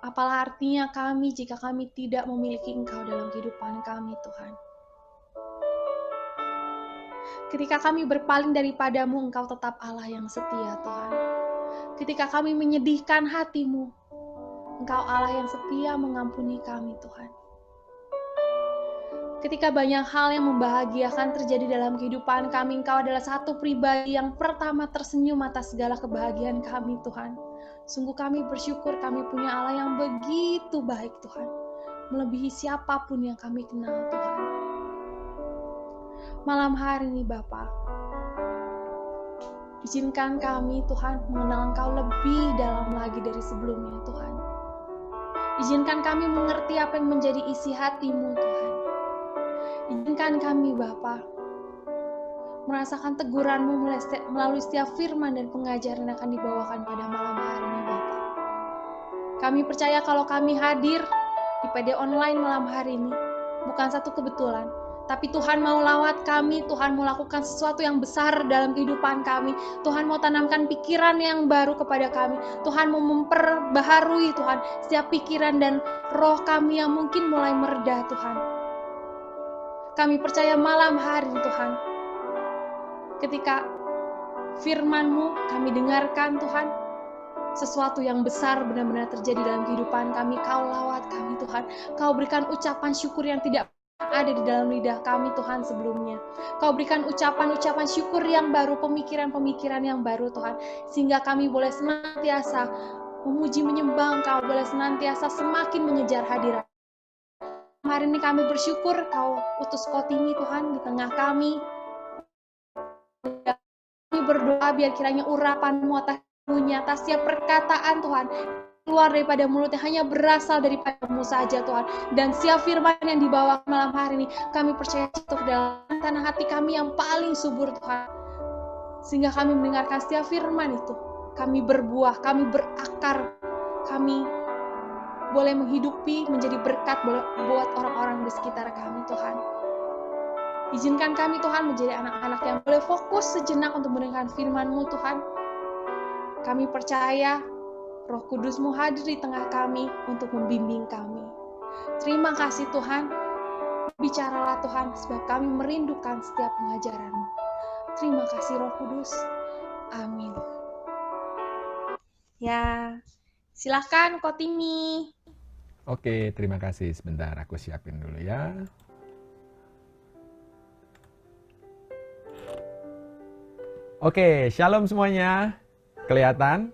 A: Apalah artinya kami jika kami tidak memiliki Engkau dalam kehidupan kami, Tuhan. Ketika kami berpaling daripada-Mu, Engkau tetap Allah yang setia, Tuhan. Ketika kami menyedihkan hati-Mu, Engkau Allah yang setia mengampuni kami, Tuhan. Ketika banyak hal yang membahagiakan terjadi dalam kehidupan kami, Engkau adalah satu pribadi yang pertama tersenyum atas segala kebahagiaan kami, Tuhan. Sungguh kami bersyukur kami punya Allah yang begitu baik, Tuhan. Melebihi siapapun yang kami kenal, Tuhan. Malam hari ini, Bapa, izinkan kami, Tuhan, mengenal Engkau lebih dalam lagi dari sebelumnya, Tuhan. Izinkan kami mengerti apa yang menjadi isi hati-Mu, Tuhan. Izinkan kami, Bapa, merasakan teguran-Mu melalui setiap firman dan pengajaran yang akan dibawakan pada malam hari ini, Bapa. Kami percaya kalau kami hadir di PD Online malam hari ini, bukan satu kebetulan, tapi Tuhan mau lawat kami, Tuhan mau lakukan sesuatu yang besar dalam kehidupan kami. Tuhan mau tanamkan pikiran yang baru kepada kami. Tuhan mau memperbaharui, Tuhan, setiap pikiran dan roh kami yang mungkin mulai mereda, Tuhan. Kami percaya malam hari, Tuhan, ketika firman-Mu kami dengarkan, Tuhan, sesuatu yang besar benar-benar terjadi dalam kehidupan kami. Kau lawat kami, Tuhan. Kau berikan ucapan syukur yang tidak ada di dalam lidah kami, Tuhan, sebelumnya. Kau berikan ucapan-ucapan syukur yang baru, pemikiran-pemikiran yang baru, Tuhan, sehingga kami boleh senantiasa memuji menyembah Engkau, boleh senantiasa semakin mengejar hadirat. Hari ini kami bersyukur Kau utus Kotini, Tuhan, di tengah kami. Kami berdoa biar kiranya urapan-Mu atas setiap perkataan, Tuhan, keluar daripada mulutnya hanya berasal daripada-Mu saja, Tuhan. Dan setiap firman yang dibawa malam hari ini, kami percaya jatuh ke dalam tanah hati kami yang paling subur, Tuhan. Sehingga kami mendengarkan setiap firman itu. Kami berbuah, kami berakar, kami boleh menghidupi, menjadi berkat buat orang-orang di sekitar kami, Tuhan. Izinkan kami, Tuhan, menjadi anak-anak yang boleh fokus sejenak untuk mendengarkan firman-Mu, Tuhan. Kami percaya Roh Kudus-Mu hadir di tengah kami untuk membimbing kami. Terima kasih, Tuhan. Bicaralah, Tuhan, sebab kami merindukan setiap pengajaran-Mu. Terima kasih, Roh Kudus. Amin. Ya, silakan Kotini.
D: Oke, terima kasih. Sebentar, aku siapin dulu ya. Oke, shalom semuanya. Kelihatan?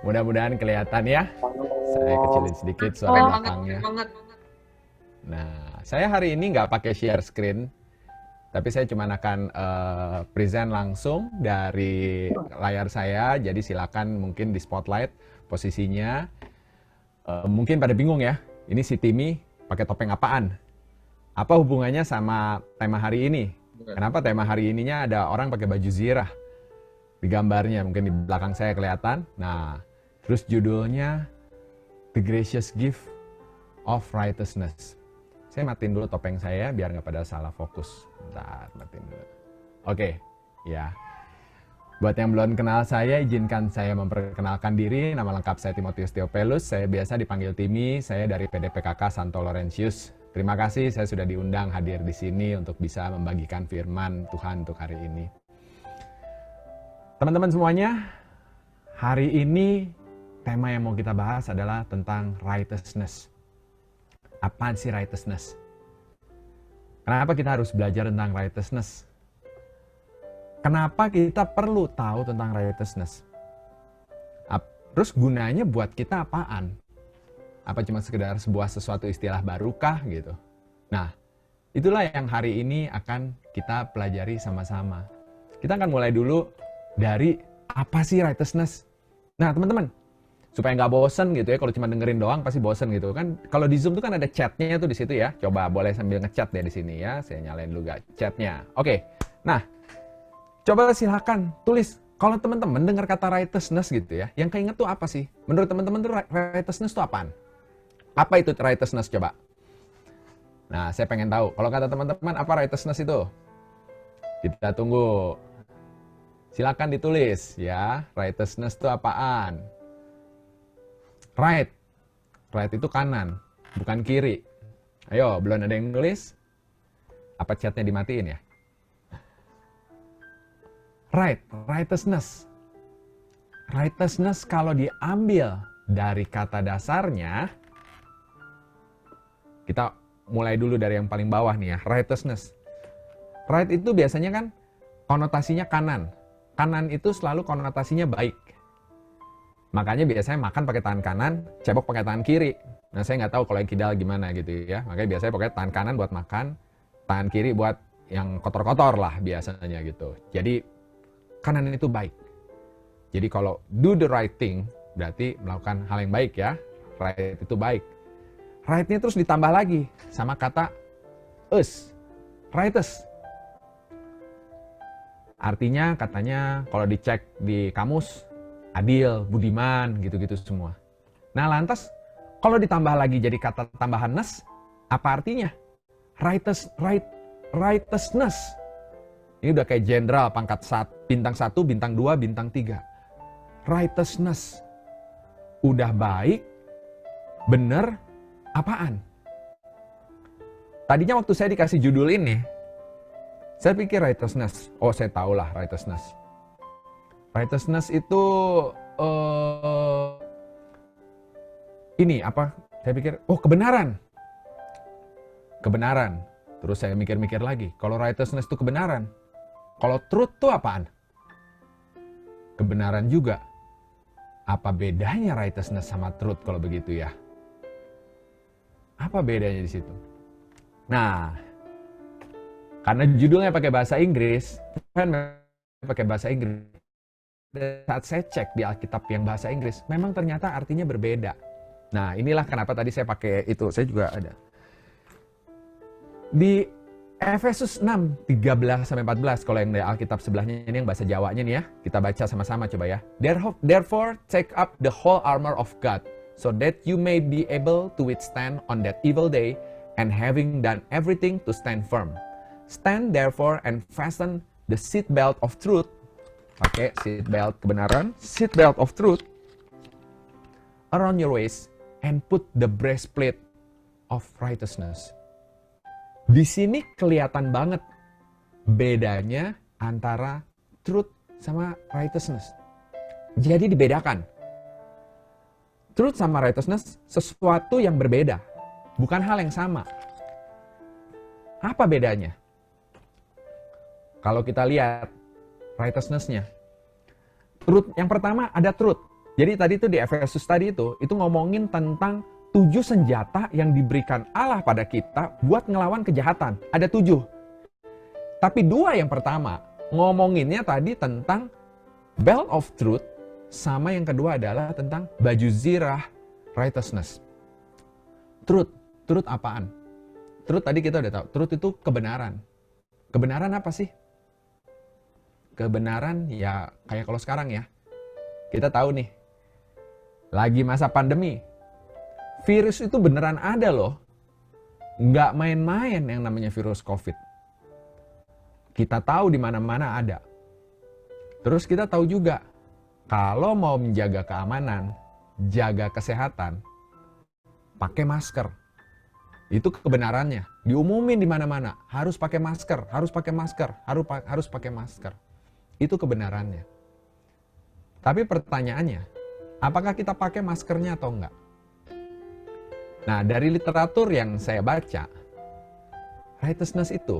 D: Mudah-mudahan kelihatan ya. Saya kecilin sedikit suara belakangnya. Nah, saya hari ini nggak pakai share screen, tapi saya cuma akan present langsung dari layar saya. Jadi silakan mungkin di spotlight posisinya. Mungkin pada bingung ya, ini si Timmy pakai topeng apaan? Apa hubungannya sama tema hari ini? Kenapa tema hari ininya ada orang pakai baju zirah? Di gambarnya, mungkin di belakang saya kelihatan. Nah, terus judulnya The Gracious Gift of Righteousness. Saya matiin dulu topeng saya biar nggak pada salah fokus. Bentar, matiin dulu. Oke, ya. Buat yang belum kenal saya, izinkan saya memperkenalkan diri. Nama lengkap saya Timotius Theophilus. Saya biasa dipanggil Timmy. Saya dari PDPKK Santo Laurentius. Terima kasih saya sudah diundang hadir di sini untuk bisa membagikan firman Tuhan untuk hari ini. Teman-teman semuanya, hari ini tema yang mau kita bahas adalah tentang righteousness. Apaan sih righteousness? Kenapa kita harus belajar tentang righteousness? Kenapa kita perlu tahu tentang righteousness? Terus gunanya buat kita apaan? Apa cuma sekedar sesuatu istilah barukah gitu? Nah, itulah yang hari ini akan kita pelajari sama-sama. Kita akan mulai dulu dari apa sih righteousness? Nah, teman-teman, supaya nggak bosen gitu ya, kalau cuma dengerin doang pasti bosen gitu kan. Kalau di Zoom tuh kan ada chatnya tuh di situ ya. Coba boleh sambil ngechat deh di sini ya. Saya nyalain dulu chatnya. Oke, nah. Coba silakan tulis, kalau teman-teman dengar kata righteousness gitu ya, yang keinget tuh apa sih? Menurut teman-teman tuh righteousness tuh apaan? Apa itu righteousness coba? Nah, saya pengen tahu. Kalau kata teman-teman, apa righteousness itu? Kita tunggu. Silakan ditulis ya, righteousness itu apaan? Right. Right itu kanan, bukan kiri. Ayo, belum ada yang nulis? Apa chatnya dimatiin ya? Right, righteousness. Righteousness kalau diambil dari kata dasarnya, kita mulai dulu dari yang paling bawah nih ya, righteousness. Right itu biasanya kan konotasinya kanan. Kanan itu selalu konotasinya baik. Makanya biasanya makan pakai tangan kanan, cebok pakai tangan kiri. Nah, saya nggak tahu kalau yang kidal gimana gitu ya. Makanya biasanya pakai tangan kanan buat makan, tangan kiri buat yang kotor-kotor lah biasanya gitu. Jadi kanan itu baik. Jadi kalau do the right thing, berarti melakukan hal yang baik ya. Right itu baik. Right-nya terus ditambah lagi sama kata us. Righteous. Artinya katanya kalau dicek di kamus, adil, budiman, gitu-gitu semua. Nah lantas, kalau ditambah lagi jadi kata tambahan ness, apa artinya? Righteousness. Ini udah kayak jenderal pangkat bintang 1, bintang 2, bintang 3. Righteousness. Udah baik, bener, apaan? Tadinya waktu saya dikasih judul ini, saya pikir righteousness. Oh, saya tahu lah righteousness. Righteousness itu ini apa? Saya pikir, oh kebenaran. Kebenaran. Terus saya mikir-mikir lagi, kalau righteousness itu kebenaran. Kalau truth itu apaan? Kebenaran juga. Apa bedanya righteousness sama truth kalau begitu ya? Apa bedanya di situ? Nah, karena judulnya pakai bahasa Inggris, kan pakai bahasa Inggris. Saat saya cek di Alkitab yang bahasa Inggris, memang ternyata artinya berbeda. Nah, inilah kenapa tadi saya pakai itu. Saya juga ada. Di Efesus 6, 13-14, kalau yang dari Alkitab sebelahnya ini yang bahasa Jawanya nih ya. Kita baca sama-sama coba ya. Therefore, take up the whole armor of God, so that you may be able to withstand on that evil day, and having done everything to stand firm. Stand therefore and fasten the seat belt of truth. Pakai seat belt kebenaran, seat belt of truth around your waist, and put the breastplate of righteousness. Di sini kelihatan banget bedanya antara truth sama righteousness. Jadi dibedakan. Truth sama righteousness sesuatu yang berbeda, bukan hal yang sama. Apa bedanya? Kalau kita lihat righteousness-nya. Truth yang pertama ada truth. Jadi tadi itu di Efesus tadi itu ngomongin tentang 7 senjata yang diberikan Allah pada kita buat ngelawan kejahatan. Ada 7. Tapi 2 yang pertama, ngomonginnya tadi tentang belt of truth, sama yang kedua adalah tentang baju zirah righteousness. Truth. Truth apaan? Truth tadi kita udah tahu. Truth itu kebenaran. Kebenaran apa sih? Kebenaran ya kayak kalau sekarang ya. Kita tahu nih. Lagi masa pandemi. Virus itu beneran ada loh. Nggak main-main yang namanya virus COVID. Kita tahu di mana-mana ada. Terus kita tahu juga, kalau mau menjaga keamanan, jaga kesehatan, pakai masker. Itu kebenarannya. Diumumin di mana-mana, harus pakai masker, harus pakai masker, harus pakai masker. Itu kebenarannya. Tapi pertanyaannya, apakah kita pakai maskernya atau enggak? Nah, dari literatur yang saya baca, righteousness itu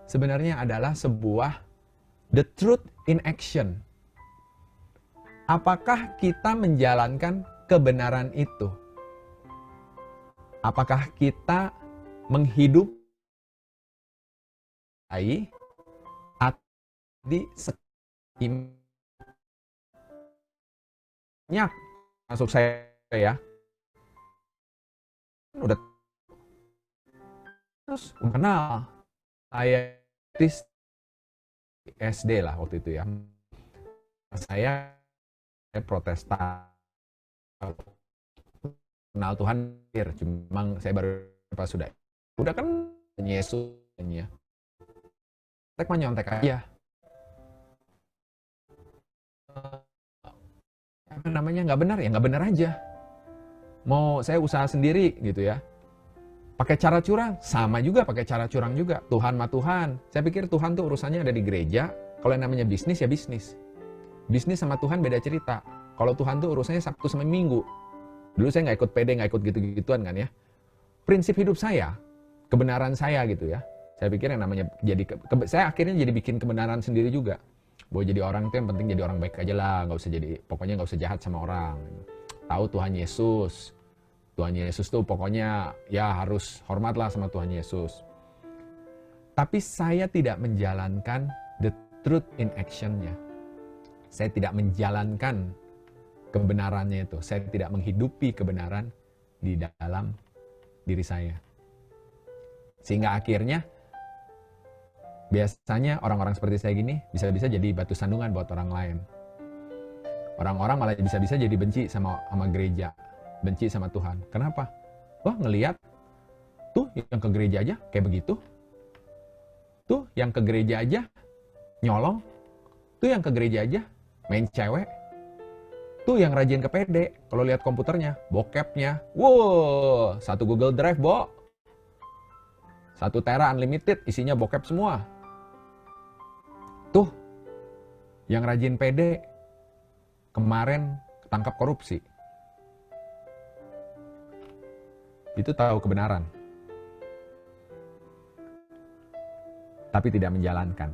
D: sebenarnya adalah sebuah the truth in action. Apakah kita menjalankan kebenaran itu? Apakah kita menghidupi atau di sekimnya masuk saya ya? Udah terus kenal saya SD lah waktu itu ya. Saya Protestan, kenal Tuhan, cuma saya baru pas udah kan Yesus ya. Tek mah nyontek aja. Apa namanya nggak benar ya nggak benar aja. Mau saya usaha sendiri gitu ya. Pakai cara curang, sama juga pakai cara curang juga. Tuhan mah Tuhan. Saya pikir Tuhan tuh urusannya ada di gereja. Kalau yang namanya bisnis ya bisnis. Bisnis sama Tuhan beda cerita. Kalau Tuhan tuh urusannya Sabtu sama Minggu. Dulu saya nggak ikut PD, nggak ikut gitu-gituan kan ya. Prinsip hidup saya, kebenaran saya gitu ya. Saya pikir yang namanya saya akhirnya jadi bikin kebenaran sendiri juga. Bahwa jadi orang itu yang penting jadi orang baik aja lah. Pokoknya nggak usah jahat sama orang. Tahu Tuhan Yesus. Tuhan Yesus tuh pokoknya ya harus hormatlah sama Tuhan Yesus. Tapi saya tidak menjalankan the truth in action-nya. Saya tidak menjalankan kebenarannya itu. Saya tidak menghidupi kebenaran di dalam diri saya. Sehingga akhirnya biasanya orang-orang seperti saya gini bisa-bisa jadi batu sandungan buat orang lain. Orang-orang malah bisa-bisa jadi benci sama gereja. Benci sama Tuhan. Kenapa? Wah, ngelihat tuh yang ke gereja aja kayak begitu. Tuh yang ke gereja aja nyolong. Tuh yang ke gereja aja main cewek. Tuh yang rajin ke PD. Kalau lihat komputernya, bokepnya. Wow, 1 Google Drive, Bo. 1 tera unlimited, isinya bokep semua. Tuh yang rajin PD kemarin ketangkap korupsi. Itu tahu kebenaran. Tapi tidak menjalankan.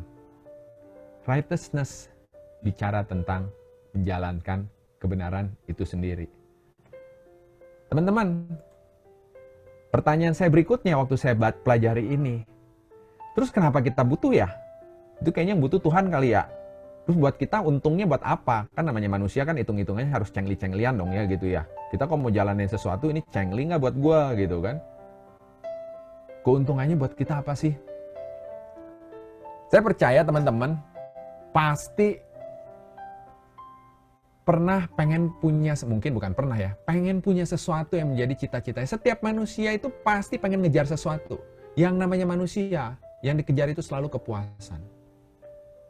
D: Righteousness bicara tentang menjalankan kebenaran itu sendiri. Teman-teman, pertanyaan saya berikutnya waktu saya pelajari ini. Terus kenapa kita butuh ya? Itu kayaknya butuh Tuhan kali ya. Terus buat kita untungnya buat apa? Kan namanya manusia kan hitung-hitungannya harus cengli-cenglian dong ya gitu ya. Kita kalau mau jalanin sesuatu ini cengli nggak buat gua gitu kan. Keuntungannya buat kita apa sih? Saya percaya teman-teman pasti pernah pengen punya, mungkin bukan pernah ya, pengen punya sesuatu yang menjadi cita-cita. Setiap manusia itu pasti pengen ngejar sesuatu. Yang namanya manusia, yang dikejar itu selalu kepuasan.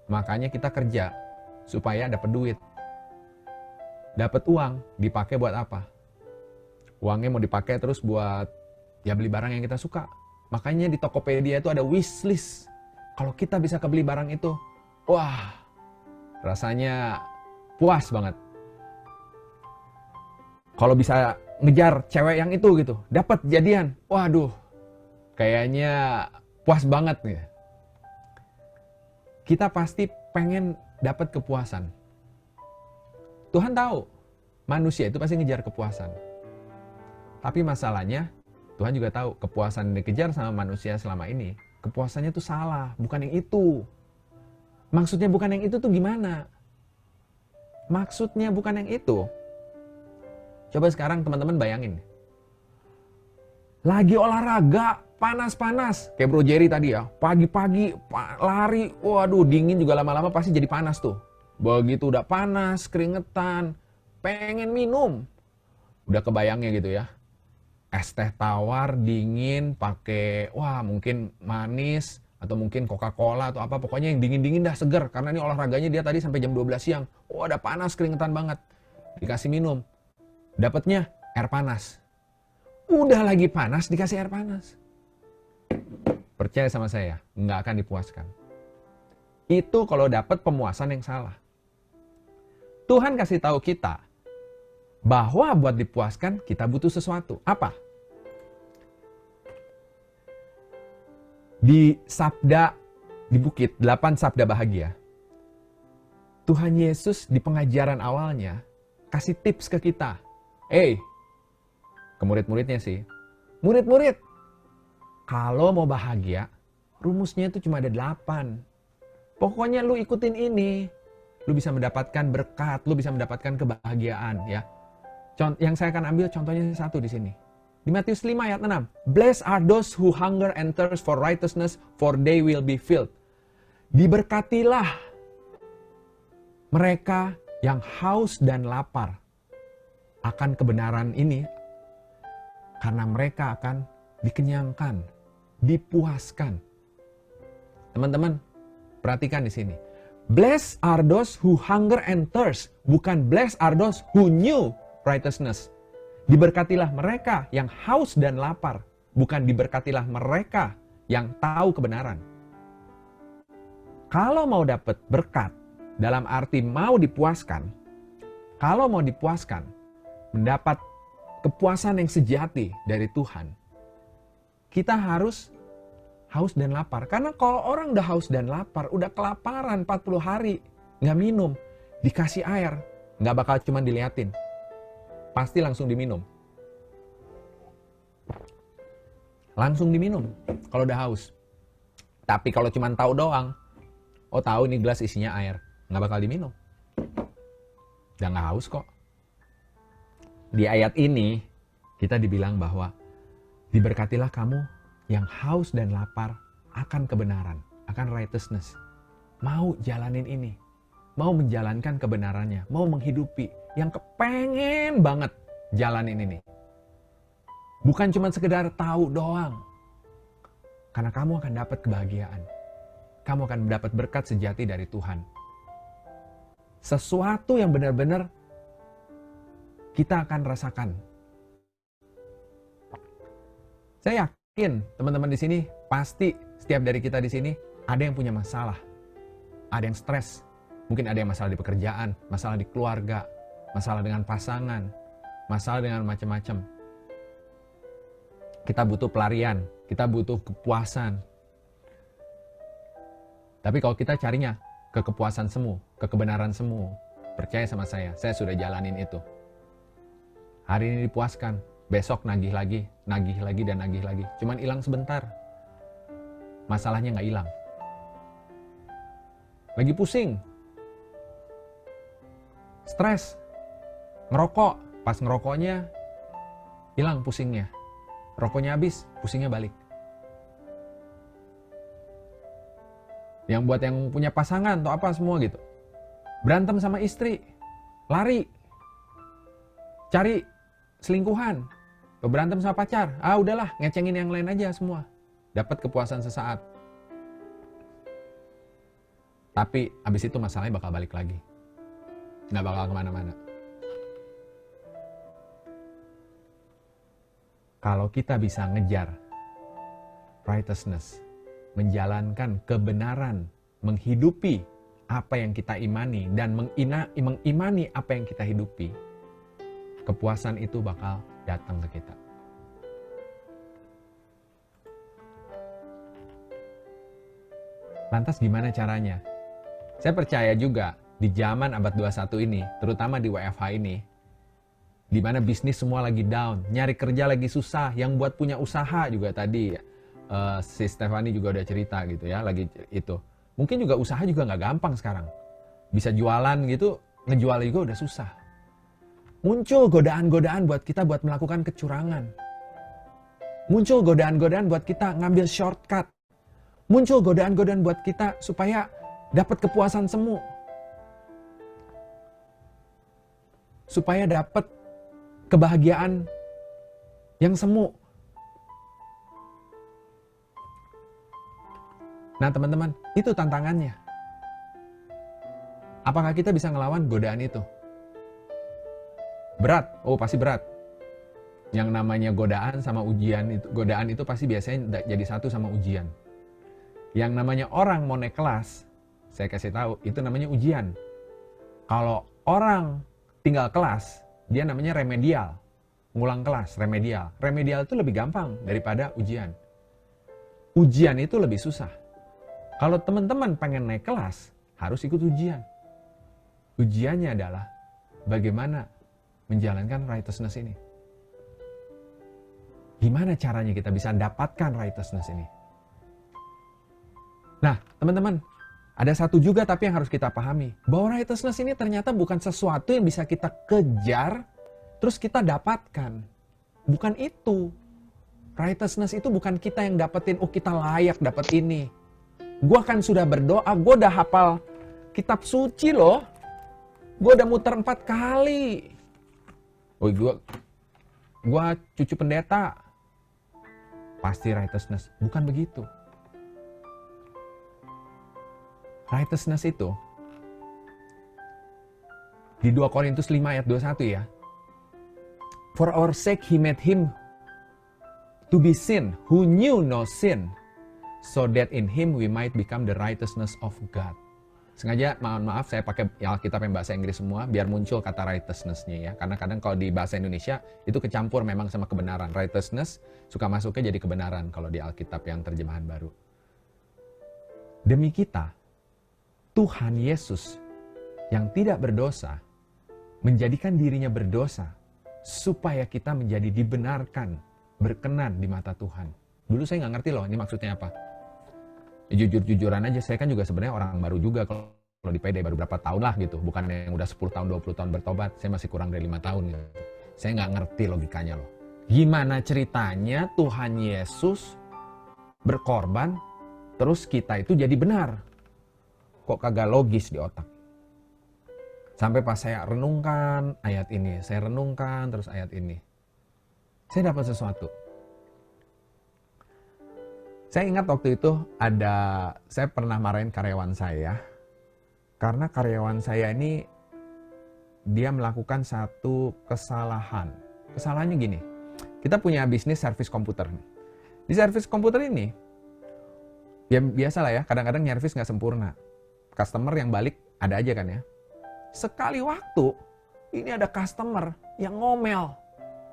D: Makanya kita kerja supaya dapat duit. Dapat uang, dipakai buat apa? Uangnya mau dipakai terus buat ya beli barang yang kita suka. Makanya di Tokopedia itu ada wishlist. Kalau kita bisa kebeli barang itu, wah, rasanya puas banget. Kalau bisa ngejar cewek yang itu gitu, dapat jadian, waduh, kayaknya puas banget nih. Kita pasti pengen dapat kepuasan. Tuhan tahu, manusia itu pasti ngejar kepuasan. Tapi masalahnya, Tuhan juga tahu kepuasan yang dikejar sama manusia selama ini, kepuasannya tuh salah, bukan yang itu. Maksudnya bukan yang itu tuh gimana? Maksudnya bukan yang itu. Coba sekarang teman-teman bayangin. Lagi olahraga, panas-panas. Kayak Bro Jerry tadi ya, pagi-pagi lari, waduh dingin juga lama-lama pasti jadi panas tuh. Begitu udah panas, keringetan, pengen minum. Udah kebayangnya gitu ya. Es teh tawar, dingin, pakai, wah mungkin manis, atau mungkin Coca-Cola atau apa. Pokoknya yang dingin-dingin dah seger. Karena ini olahraganya dia tadi sampai jam 12 siang. Wah udah panas, keringetan banget. Dikasih minum. Dapatnya air panas. Udah lagi panas, dikasih air panas. Percaya sama saya, nggak akan dipuaskan. Itu kalau dapat pemuasan yang salah. Tuhan kasih tahu kita bahwa buat dipuaskan kita butuh sesuatu. Apa? Di sabda di bukit, 8 sabda bahagia. Tuhan Yesus di pengajaran awalnya kasih tips ke kita. Ke murid-muridnya sih. Murid-murid, kalau mau bahagia, rumusnya itu cuma ada 8. Pokoknya lu ikutin ini. Lu bisa mendapatkan berkat, lu bisa mendapatkan kebahagiaan ya. Yang saya akan ambil contohnya satu di sini. Di Matius 5 ayat 6. Blessed are those who hunger and thirst for righteousness, for they will be filled. Diberkatilah mereka yang haus dan lapar akan kebenaran ini, karena mereka akan dikenyangkan, dipuaskan. Teman-teman, perhatikan di sini. Blessed are those who hunger and thirst, bukan blessed are those who knew righteousness. Diberkatilah mereka yang haus dan lapar, bukan diberkatilah mereka yang tahu kebenaran. Kalau mau dapat berkat, dalam arti mau dipuaskan, kalau mau dipuaskan, mendapat kepuasan yang sejati dari Tuhan, kita harus haus dan lapar. Karena kalau orang udah haus dan lapar, udah kelaparan 40 hari, nggak minum, dikasih air, nggak bakal cuma diliatin. Pasti langsung diminum. Langsung diminum kalau udah haus. Tapi kalau cuma tahu doang, oh tahu ini gelas isinya air, nggak bakal diminum. Udah nggak haus kok. Di ayat ini, kita dibilang bahwa diberkatilah kamu yang haus dan lapar akan kebenaran, akan righteousness. Mau jalanin ini, mau menjalankan kebenarannya, mau menghidupi, yang kepengen banget jalanin ini. Bukan cuma sekedar tahu doang. Karena kamu akan dapat kebahagiaan. Kamu akan mendapat berkat sejati dari Tuhan. Sesuatu yang benar-benar kita akan rasakan. Saya yakin teman-teman di sini pasti setiap dari kita di sini ada yang punya masalah. Ada yang stres. Mungkin ada yang masalah di pekerjaan, masalah di keluarga, masalah dengan pasangan, masalah dengan macam-macam. Kita butuh pelarian, kita butuh kepuasan. Tapi kalau kita carinya ke kepuasan semu, ke kebenaran semu, percaya sama saya sudah jalanin itu. Hari ini dipuaskan, besok nagih lagi dan nagih lagi. Cuman hilang sebentar. Masalahnya nggak hilang. Lagi pusing, stres, ngerokok, pas ngerokoknya hilang pusingnya. Rokoknya habis, pusingnya balik. Yang buat yang punya pasangan atau apa semua gitu. Berantem sama istri, lari, cari selingkuhan, berantem sama pacar. Udahlah, ngecengin yang lain aja semua. Dapat kepuasan sesaat. Tapi abis itu masalahnya bakal balik lagi. Nggak bakal kemana-mana. Kalau kita bisa ngejar righteousness, menjalankan kebenaran, menghidupi apa yang kita imani, dan mengimani apa yang kita hidupi, kepuasan itu bakal datang ke kita. Lantas gimana caranya? Saya percaya juga di zaman abad 21 ini, terutama di WFH ini, di mana bisnis semua lagi down, nyari kerja lagi susah, yang buat punya usaha juga tadi si Stefani juga udah cerita gitu ya, lagi itu. Mungkin juga usaha juga nggak gampang sekarang. Bisa jualan gitu, ngejual juga udah susah. Muncul godaan-godaan buat kita buat melakukan kecurangan. Muncul godaan-godaan buat kita ngambil shortcut. Muncul godaan-godaan buat kita supaya dapat kepuasan semu. Supaya dapat kebahagiaan yang semu. Nah teman-teman, itu tantangannya. Apakah kita bisa ngelawan godaan itu? Berat, oh pasti berat. Yang namanya godaan sama ujian itu, godaan itu pasti biasanya jadi satu sama ujian. Yang namanya orang mau naik kelas, saya kasih tahu, itu namanya ujian. Kalau orang tinggal kelas, dia namanya remedial. Ngulang kelas, remedial. Remedial itu lebih gampang daripada ujian. Ujian itu lebih susah. Kalau teman-teman pengen naik kelas, harus ikut ujian. Ujiannya adalah bagaimana menjalankan righteousness ini. Gimana caranya kita bisa dapatkan righteousness ini? Nah, teman-teman, ada satu juga tapi yang harus kita pahami. Bahwa righteousness ini ternyata bukan sesuatu yang bisa kita kejar, terus kita dapatkan. Bukan itu. Righteousness itu bukan kita yang dapetin, oh kita layak dapat ini. Gue kan sudah berdoa, gue udah hafal kitab suci loh. Gue udah muter 4 kali. Oh gue cucu pendeta. Pasti righteousness. Bukan begitu. Righteousness itu di 2 Korintus 5 ayat 21 ya. For our sake he made him to be sin who knew no sin, so that in him we might become the righteousness of God. Sengaja, mohon maaf, saya pakai Alkitab yang bahasa Inggris semua, biar muncul kata righteousness-nya ya. Karena kadang kalau di bahasa Indonesia, itu kecampur memang sama kebenaran. Righteousness suka masuknya jadi kebenaran kalau di Alkitab yang terjemahan baru. Demi kita, Tuhan Yesus yang tidak berdosa, menjadikan dirinya berdosa, supaya kita menjadi dibenarkan, berkenan di mata Tuhan. Dulu saya nggak ngerti loh, ini maksudnya apa. Jujur-jujuran aja, saya kan juga sebenarnya orang baru juga kalau di PD, baru berapa tahun lah gitu. Bukan yang udah 10 tahun, 20 tahun bertobat, saya masih kurang dari 5 tahun gitu. Saya nggak ngerti logikanya loh. Gimana ceritanya Tuhan Yesus berkorban, terus kita itu jadi benar? Kok kagak logis di otak? Sampai pas saya renungkan ayat ini, saya renungkan terus ayat ini. Saya dapat sesuatu. Saya ingat waktu itu saya pernah marahin karyawan saya. Karena karyawan saya ini, dia melakukan satu kesalahan. Kesalahannya gini, kita punya bisnis servis komputer. Di servis komputer ini, ya biasa lah ya, kadang-kadang nyervis nggak sempurna. Customer yang balik ada aja kan ya. Sekali waktu, ini ada customer yang ngomel.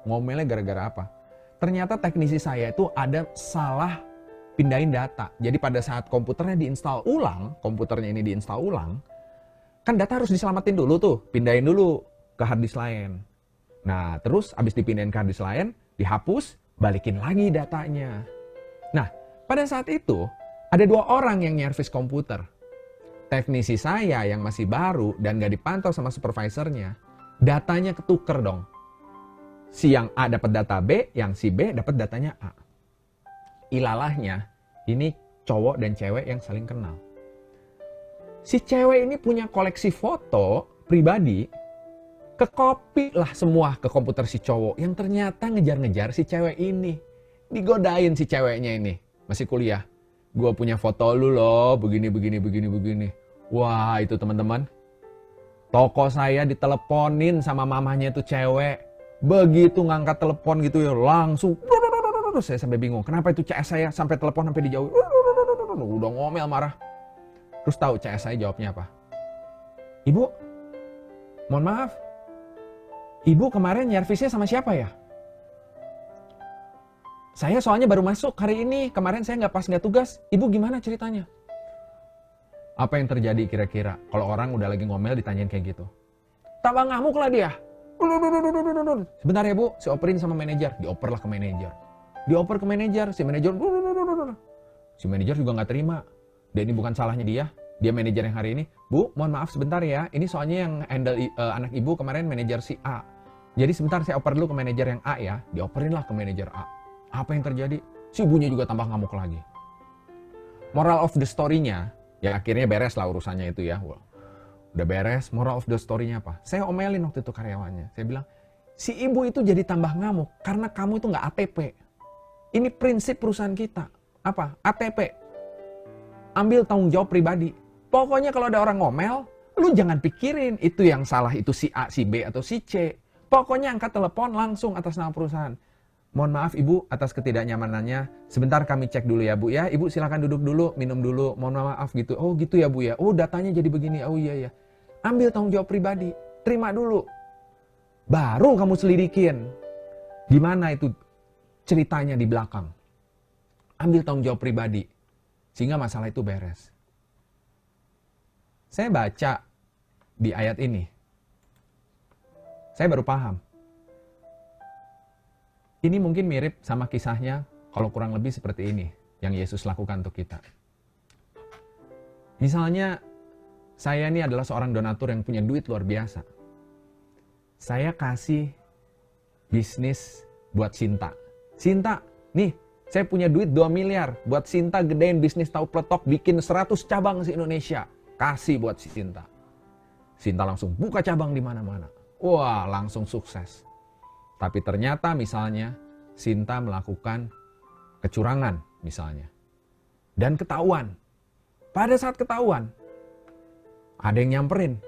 D: Ngomelnya gara-gara apa? Ternyata teknisi saya itu ada salah pindahin data. Jadi pada saat komputernya diinstal ulang, komputernya ini diinstal ulang, kan data harus diselamatin dulu tuh, pindahin dulu ke hard disk lain. Nah, terus abis dipindahin ke hard disk lain, dihapus, balikin lagi datanya. Nah, pada saat itu, ada 2 orang yang nyervis komputer. Teknisi saya yang masih baru dan gak dipantau sama supervisornya, datanya ketuker dong. Si yang A dapat data B, yang si B dapat datanya A. Ilalahnya, ini cowok dan cewek yang saling kenal. Si cewek ini punya koleksi foto pribadi, ke-copy lah semua ke komputer si cowok, yang ternyata ngejar-ngejar si cewek ini. Digodain si ceweknya ini, masih kuliah. Gua punya foto lu loh, begini. Wah, itu teman-teman. Toko saya diteleponin sama mamahnya itu cewek. Begitu ngangkat telepon gitu ya, langsung. Saya sampai bingung, kenapa itu CS saya sampai telepon sampai dijauh. Udah ngomel marah. Terus tahu CS saya jawabnya apa? Ibu, mohon maaf. Ibu kemarin nyervisnya sama siapa ya? Saya soalnya baru masuk hari ini, kemarin saya nggak tugas. Ibu gimana ceritanya? Apa yang terjadi kira-kira kalau orang udah lagi ngomel ditanyain kayak gitu? Tambah ngamuk lah dia. Sebentar ya bu, saya operin sama manajer. Dioper lah ke manajer. Dioper ke manajer, si manajer juga nggak terima. Dan ini bukan salahnya dia manajer yang hari ini. Bu, mohon maaf sebentar ya, ini soalnya yang handle anak ibu kemarin manajer si A. Jadi sebentar saya oper dulu ke manajer yang A ya. Dioperin lah ke manajer A. Apa yang terjadi? Si ibunya juga tambah ngamuk lagi. Moral of the story-nya, ya akhirnya beres lah urusannya itu ya. Udah beres, moral of the story-nya apa? Saya omelin waktu itu karyawannya. Saya bilang, si ibu itu jadi tambah ngamuk karena kamu itu nggak ATP. Ini prinsip perusahaan kita. Apa? ATP. Ambil tanggung jawab pribadi. Pokoknya kalau ada orang ngomel, lu jangan pikirin itu yang salah itu si A, si B, atau si C. Pokoknya angkat telepon langsung atas nama perusahaan. Mohon maaf Ibu atas ketidaknyamanannya. Sebentar kami cek dulu ya Bu ya. Ibu silakan duduk dulu, minum dulu. Mohon maaf gitu. Oh gitu ya Bu ya. Oh datanya jadi begini. Oh iya ya. Ambil tanggung jawab pribadi. Terima dulu. Baru kamu selidikin. Gimana itu ceritanya di belakang. Ambil tanggung jawab pribadi. Sehingga masalah itu beres. Saya baca di ayat ini. Saya baru paham. Ini mungkin mirip sama kisahnya, kalau kurang lebih seperti ini, yang Yesus lakukan untuk kita. Misalnya, saya ini adalah seorang donatur yang punya duit luar biasa. Saya kasih bisnis buat Sinta. Sinta, nih, saya punya duit 2 miliar. Buat Sinta gedein bisnis tahu pletok, bikin 100 cabang se-Indonesia. Kasih buat Sinta. Sinta langsung buka cabang di mana-mana. Wah, langsung sukses. Tapi ternyata misalnya Sinta melakukan kecurangan misalnya. Dan ketahuan. Pada saat ketahuan, ada yang nyamperin.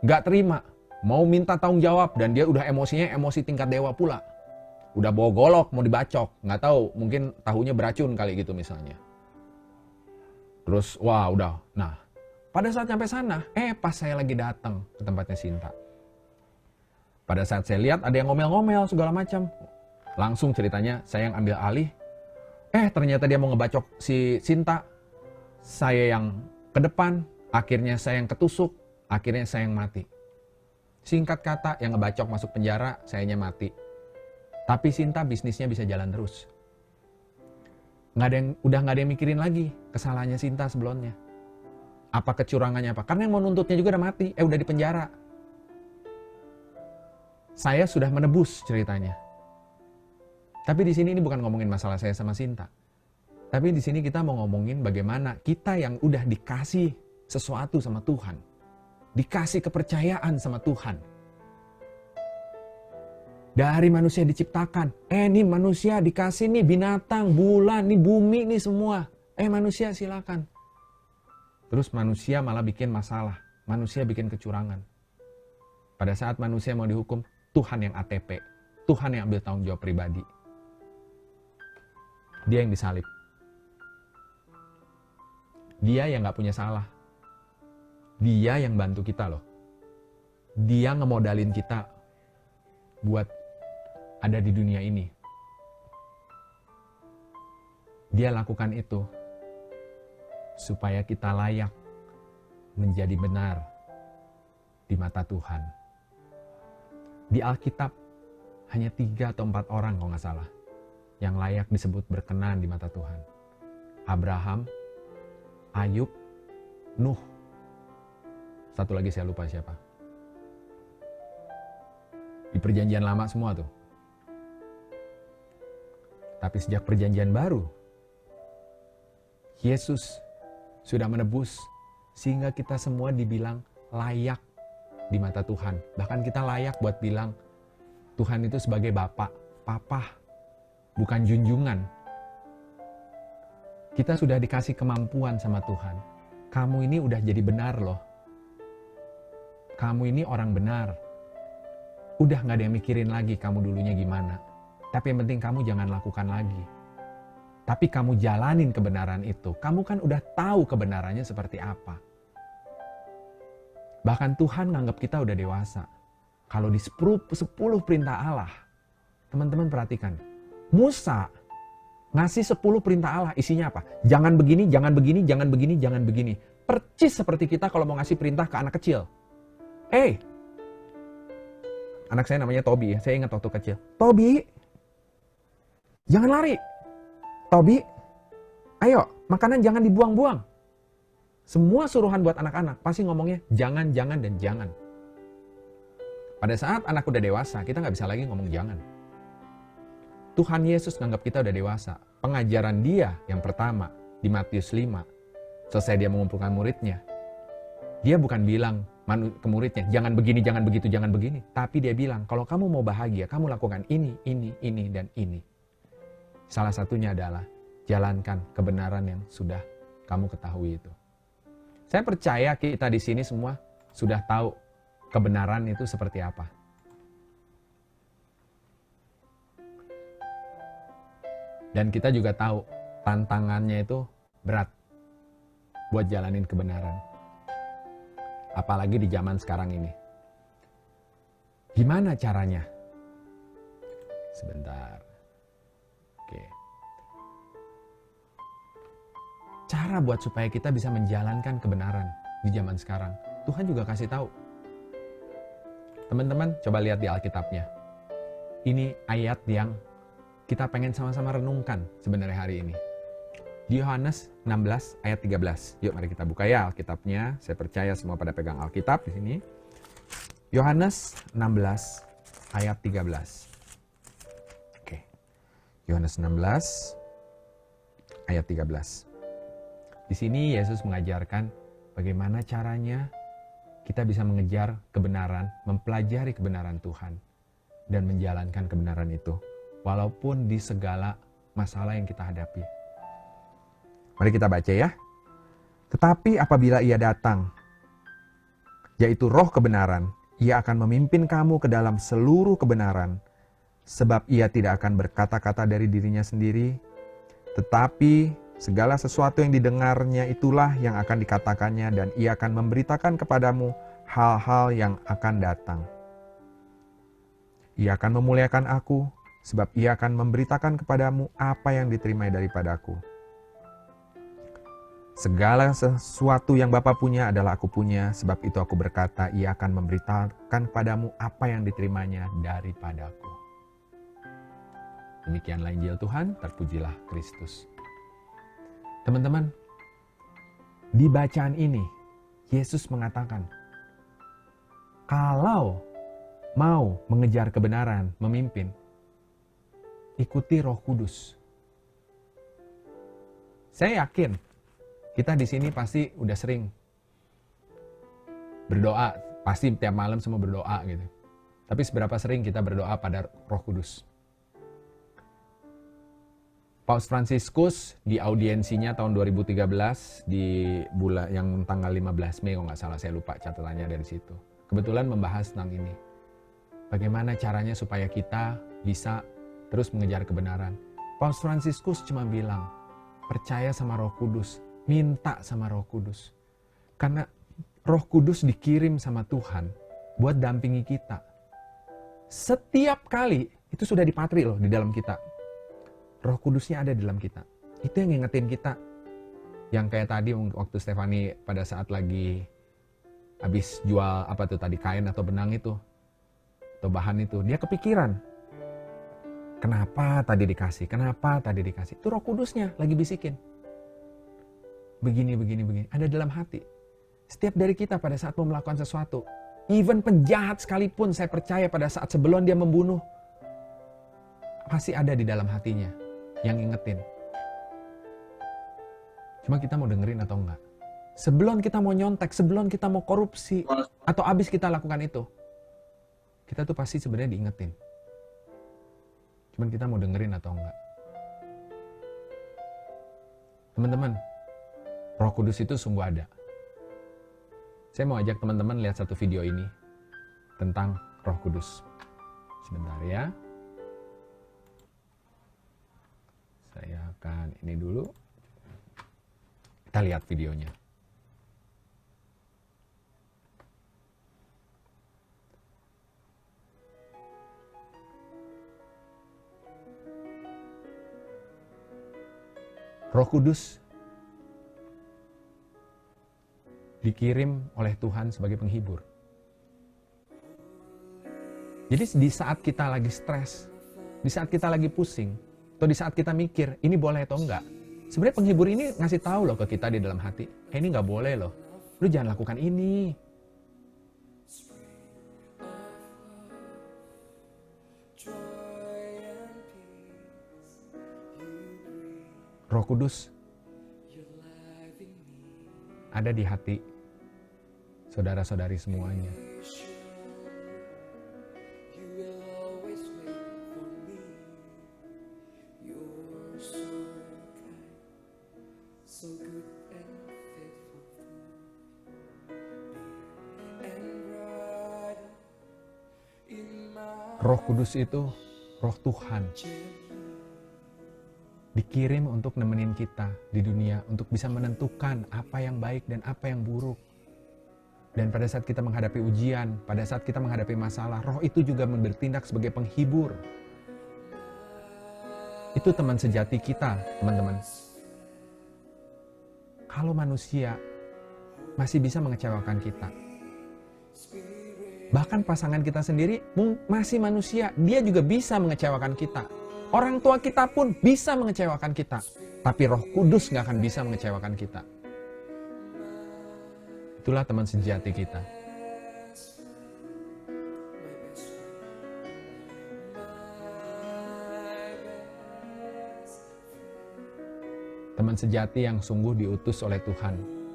D: Nggak terima. Mau minta tanggung jawab. Dan dia udah emosinya emosi tingkat dewa pula. Udah bawa golok, mau dibacok. Nggak tahu, mungkin tahunya beracun kali gitu misalnya. Terus, wah udah. Nah, pada saat sampai sana, pas saya lagi datang ke tempatnya Sinta. Pada saat saya lihat ada yang ngomel-ngomel segala macam. Langsung ceritanya saya yang ambil alih. Ternyata dia mau ngebacok si Sinta. Saya yang ke depan, akhirnya saya yang ketusuk, akhirnya saya yang mati. Singkat kata, yang ngebacok masuk penjara, sayanya mati. Tapi Sinta bisnisnya bisa jalan terus. Udah nggak ada yang mikirin lagi kesalahannya Sinta sebelumnya. Apa kecurangannya apa? Karena yang mau nuntutnya juga udah mati, udah di penjara. Saya sudah menebus ceritanya. Tapi di sini ini bukan ngomongin masalah saya sama Sinta. Tapi di sini kita mau ngomongin bagaimana kita yang udah dikasih sesuatu sama Tuhan. Dikasih kepercayaan sama Tuhan. Dari manusia diciptakan. Nih manusia dikasih nih binatang, bulan, nih bumi, nih semua. Manusia silakan. Terus manusia malah bikin masalah. Manusia bikin kecurangan. Pada saat manusia mau dihukum, Tuhan yang ATP. Tuhan yang ambil tanggung jawab pribadi. Dia yang disalib. Dia yang gak punya salah. Dia yang bantu kita loh. Dia ngemodalin kita buat ada di dunia ini. Dia lakukan itu supaya kita layak menjadi benar di mata Tuhan. Di Alkitab hanya 3 atau 4 orang kalau nggak salah yang layak disebut berkenan di mata Tuhan. Abraham, Ayub, Nuh. Satu lagi saya lupa siapa. Di perjanjian lama semua tuh. Tapi sejak perjanjian baru, Yesus sudah menebus sehingga kita semua dibilang layak di mata Tuhan. Bahkan kita layak buat bilang Tuhan itu sebagai Bapak, Papa, bukan junjungan. Kita sudah dikasih kemampuan sama Tuhan. Kamu ini udah jadi benar loh. Kamu ini orang benar. Udah gak ada yang mikirin lagi kamu dulunya gimana. Tapi yang penting kamu jangan lakukan lagi. Tapi kamu jalanin kebenaran itu. Kamu kan udah tahu kebenarannya seperti apa. Bahkan Tuhan nganggap kita udah dewasa. Kalau di 10 perintah Allah, teman-teman perhatikan. Musa ngasih 10 perintah Allah, isinya apa? Jangan begini, jangan begini, jangan begini, jangan begini. Percis seperti kita kalau mau ngasih perintah ke anak kecil. Anak saya namanya Tobi ya, saya ingat waktu kecil. Tobi, jangan lari. Tobi, ayo, makanan jangan dibuang-buang. Semua suruhan buat anak-anak pasti ngomongnya jangan, jangan, dan jangan. Pada saat anak udah dewasa, kita nggak bisa lagi ngomong jangan. Tuhan Yesus nganggap kita udah dewasa. Pengajaran dia yang pertama di Matius 5, selesai dia mengumpulkan muridnya, dia bukan bilang ke muridnya, jangan begini, jangan begitu, jangan begini. Tapi dia bilang, kalau kamu mau bahagia, kamu lakukan ini, dan ini. Salah satunya adalah jalankan kebenaran yang sudah kamu ketahui itu. Saya percaya kita di sini semua sudah tahu kebenaran itu seperti apa. Dan kita juga tahu tantangannya itu berat buat jalanin kebenaran. Apalagi di zaman sekarang ini. Gimana caranya? Sebentar. Oke. Cara buat supaya kita bisa menjalankan kebenaran di zaman sekarang. Tuhan juga kasih tahu. Teman-teman, coba lihat di Alkitabnya. Ini ayat yang kita pengen sama-sama renungkan sebenarnya hari ini. Di Yohanes 16 ayat 13. Yuk mari kita buka ya Alkitabnya. Saya percaya semua pada pegang Alkitab di sini. Yohanes 16 ayat 13. Oke. Yohanes 16 ayat 13. Di sini Yesus mengajarkan bagaimana caranya kita bisa mengejar kebenaran, mempelajari kebenaran Tuhan dan menjalankan kebenaran itu walaupun di segala masalah yang kita hadapi. Mari kita baca ya. Tetapi apabila ia datang, yaitu roh kebenaran, ia akan memimpin kamu ke dalam seluruh kebenaran, sebab ia tidak akan berkata-kata dari dirinya sendiri, tetapi segala sesuatu yang didengarnya itulah yang akan dikatakannya, dan ia akan memberitakan kepadamu hal-hal yang akan datang. Ia akan memuliakan aku, sebab ia akan memberitakan kepadamu apa yang diterimai daripadaku. Segala sesuatu yang Bapa punya adalah aku punya, sebab itu aku berkata, ia akan memberitakan kepadamu apa yang diterimanya daripadaku. Demikianlah Injil Tuhan, terpujilah Kristus. Teman-teman, di bacaan ini, Yesus mengatakan, kalau mau mengejar kebenaran, memimpin, ikuti Roh Kudus. Saya yakin, kita di sini pasti udah sering berdoa, pasti tiap malam semua berdoa gitu. Tapi seberapa sering kita berdoa pada Roh Kudus? Paus Fransiskus di audiensinya tahun 2013 di bulan yang tanggal 15 Mei kalau nggak salah, saya lupa catatannya dari situ. Kebetulan membahas tentang ini. Bagaimana caranya supaya kita bisa terus mengejar kebenaran. Paus Fransiskus cuma bilang, percaya sama Roh Kudus. Minta sama Roh Kudus. Karena Roh Kudus dikirim sama Tuhan buat dampingi kita. Setiap kali, itu sudah dipatri loh di dalam kita. Roh Kudusnya ada di dalam kita. Itu yang ngingetin kita. Yang kayak tadi waktu Stefani pada saat lagi habis jual apa tuh tadi, kain atau benang itu. Atau bahan itu. Dia kepikiran. Kenapa tadi dikasih? Kenapa tadi dikasih? Itu Roh Kudusnya lagi bisikin. Begini. Ada dalam hati. Setiap dari kita pada saat mau melakukan sesuatu. Even penjahat sekalipun, saya percaya pada saat sebelum dia membunuh. Pasti ada di dalam hatinya. Yang ingetin. Cuma kita mau dengerin atau enggak. Sebelum kita mau nyontek, sebelum kita mau korupsi. Atau abis kita lakukan itu. Kita tuh pasti sebenarnya diingetin. Cuman kita mau dengerin atau enggak. Teman-teman. Roh Kudus itu sungguh ada. Saya mau ajak teman-teman lihat satu video ini tentang Roh Kudus. Sebentar ya. Saya akan ini dulu. Kita lihat videonya. Roh Kudus dikirim oleh Tuhan sebagai penghibur. Jadi di saat kita lagi stres, di saat kita lagi pusing, atau di saat kita mikir, ini boleh atau enggak, sebenarnya penghibur ini ngasih tahu loh ke kita di dalam hati, ini nggak boleh loh, lu jangan lakukan ini. Roh Kudus ada di hati saudara-saudari semuanya. Roh Kudus itu Roh Tuhan, dikirim untuk nemenin kita di dunia, untuk bisa menentukan apa yang baik dan apa yang buruk. Dan pada saat kita menghadapi ujian, pada saat kita menghadapi masalah, Roh itu juga bertindak sebagai penghibur. Itu teman sejati kita, teman-teman. Kalau manusia masih bisa mengecewakan kita, bahkan pasangan kita sendiri masih manusia, dia juga bisa mengecewakan kita. Orang tua kita pun bisa mengecewakan kita. Tapi Roh Kudus nggak akan bisa mengecewakan kita. Itulah teman sejati kita. Teman sejati yang sungguh diutus oleh Tuhan.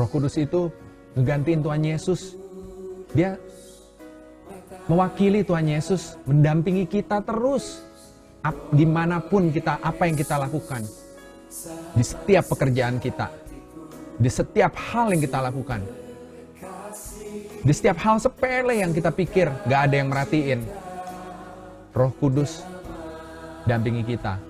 D: Roh Kudus itu ngegantiin Tuhan Yesus. Dia mewakili Tuhan Yesus, mendampingi kita terus. Dimanapun kita, apa yang kita lakukan. Di setiap pekerjaan kita. Di setiap hal yang kita lakukan. Di setiap hal sepele yang kita pikir, gak ada yang merhatiin. Roh Kudus dampingi kita.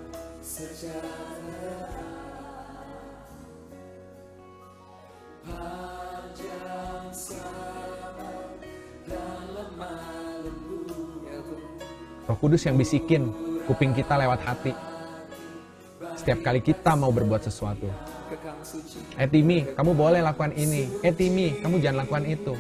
D: Roh Kudus yang bisikin kuping kita lewat hati. Setiap kali kita mau berbuat sesuatu. Timi, kamu boleh lakukan ini. Timi, kamu jangan lakukan itu.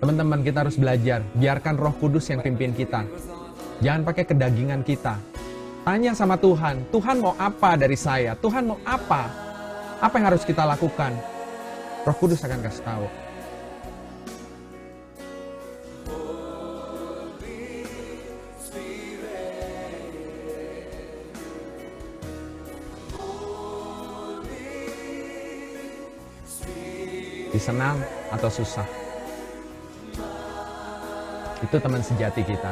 D: Teman-teman, kita harus belajar. Biarkan Roh Kudus yang pimpin kita. Jangan pakai kedagingan kita. Tanya sama Tuhan. Tuhan mau apa dari saya? Tuhan mau apa? Apa yang harus kita lakukan? Roh Kudus akan kasih tahu. Senang atau susah. Itu teman sejati kita.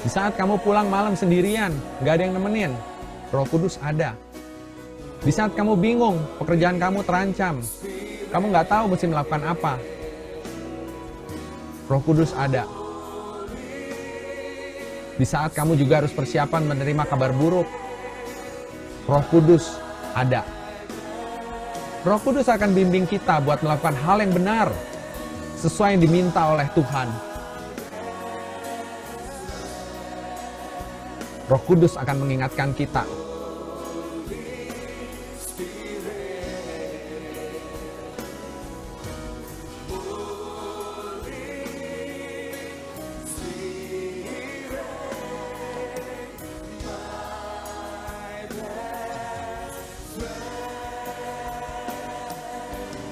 D: Di saat kamu pulang malam sendirian, gak ada yang nemenin, Roh Kudus ada. Di saat kamu bingung, pekerjaan kamu terancam, kamu gak tahu mesti melakukan apa, Roh Kudus ada. Di saat kamu juga harus persiapan menerima kabar buruk, Roh Kudus ada. Roh Kudus akan bimbing kita buat melakukan hal yang benar, sesuai yang diminta oleh Tuhan. Roh Kudus akan mengingatkan kita.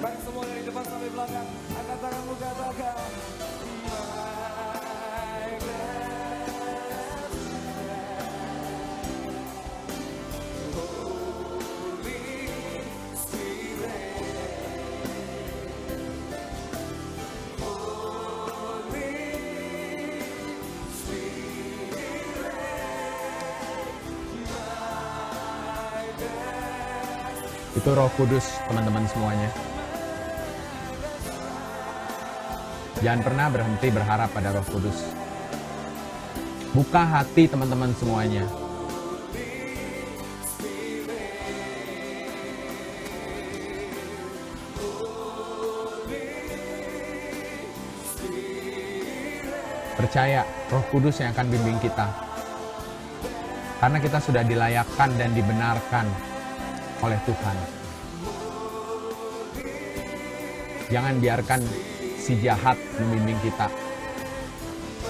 M: Baik, semua dari depan sampai belakang, angkat tanganmu katakan.
D: Itu Roh Kudus, teman-teman semuanya. Jangan pernah berhenti berharap pada Roh Kudus. Buka hati teman-teman semuanya. Percaya Roh Kudus yang akan bimbing kita. Karena kita sudah dilayakkan dan dibenarkan oleh Tuhan. Jangan biarkan si jahat membimbing kita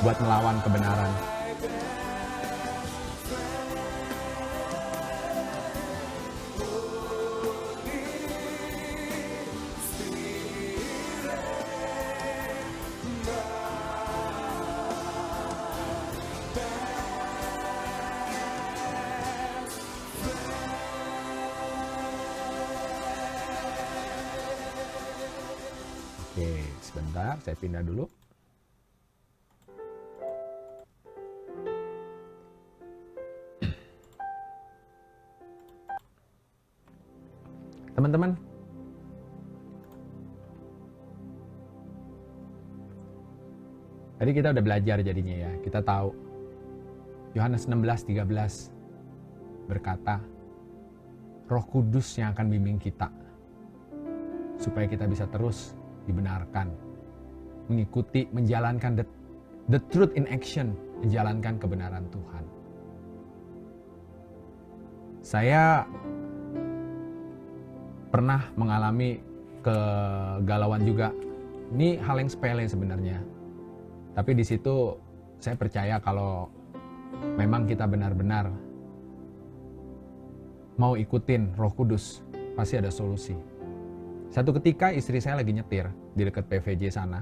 D: buat melawan kebenaran. Oke, sebentar, saya pindah dulu. Teman-teman, tadi kita udah belajar jadinya ya. Kita tahu Yohanes 16:13 berkata, Roh Kudus yang akan bimbing kita supaya kita bisa terus dibenarkan, mengikuti, menjalankan the truth in action, menjalankan kebenaran Tuhan. Saya pernah mengalami kegalauan juga. Ini hal yang sepele sebenarnya. Tapi di situ saya percaya kalau memang kita benar-benar mau ikutin Roh Kudus, pasti ada solusi. Satu ketika istri saya lagi nyetir di dekat PVJ sana.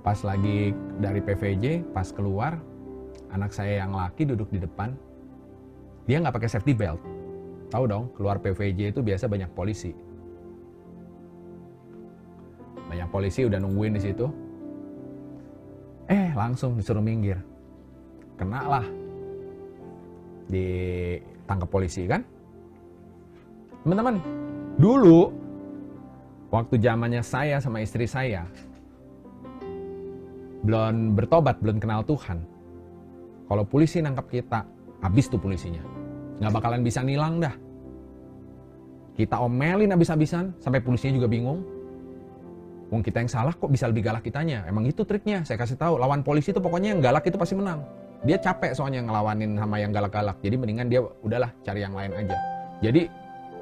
D: Pas lagi dari PVJ, pas keluar, anak saya yang laki duduk di depan. Dia nggak pakai safety belt. Tahu dong, keluar PVJ itu biasa banyak polisi. Banyak polisi udah nungguin di situ. Langsung disuruh minggir. Kena lah. Ditangkap polisi kan? Teman-teman, dulu waktu zamannya saya sama istri saya belum bertobat, belum kenal Tuhan. Kalau polisi nangkap kita, habis tuh polisinya. Nggak bakalan bisa nilang dah. Kita omelin habis-habisan, sampai polisinya juga bingung. Wong kita yang salah kok bisa lebih galak kitanya. Emang itu triknya, saya kasih tahu. Lawan polisi itu pokoknya yang galak itu pasti menang. Dia capek soalnya ngelawanin sama yang galak-galak. Jadi mendingan dia udahlah cari yang lain aja. Jadi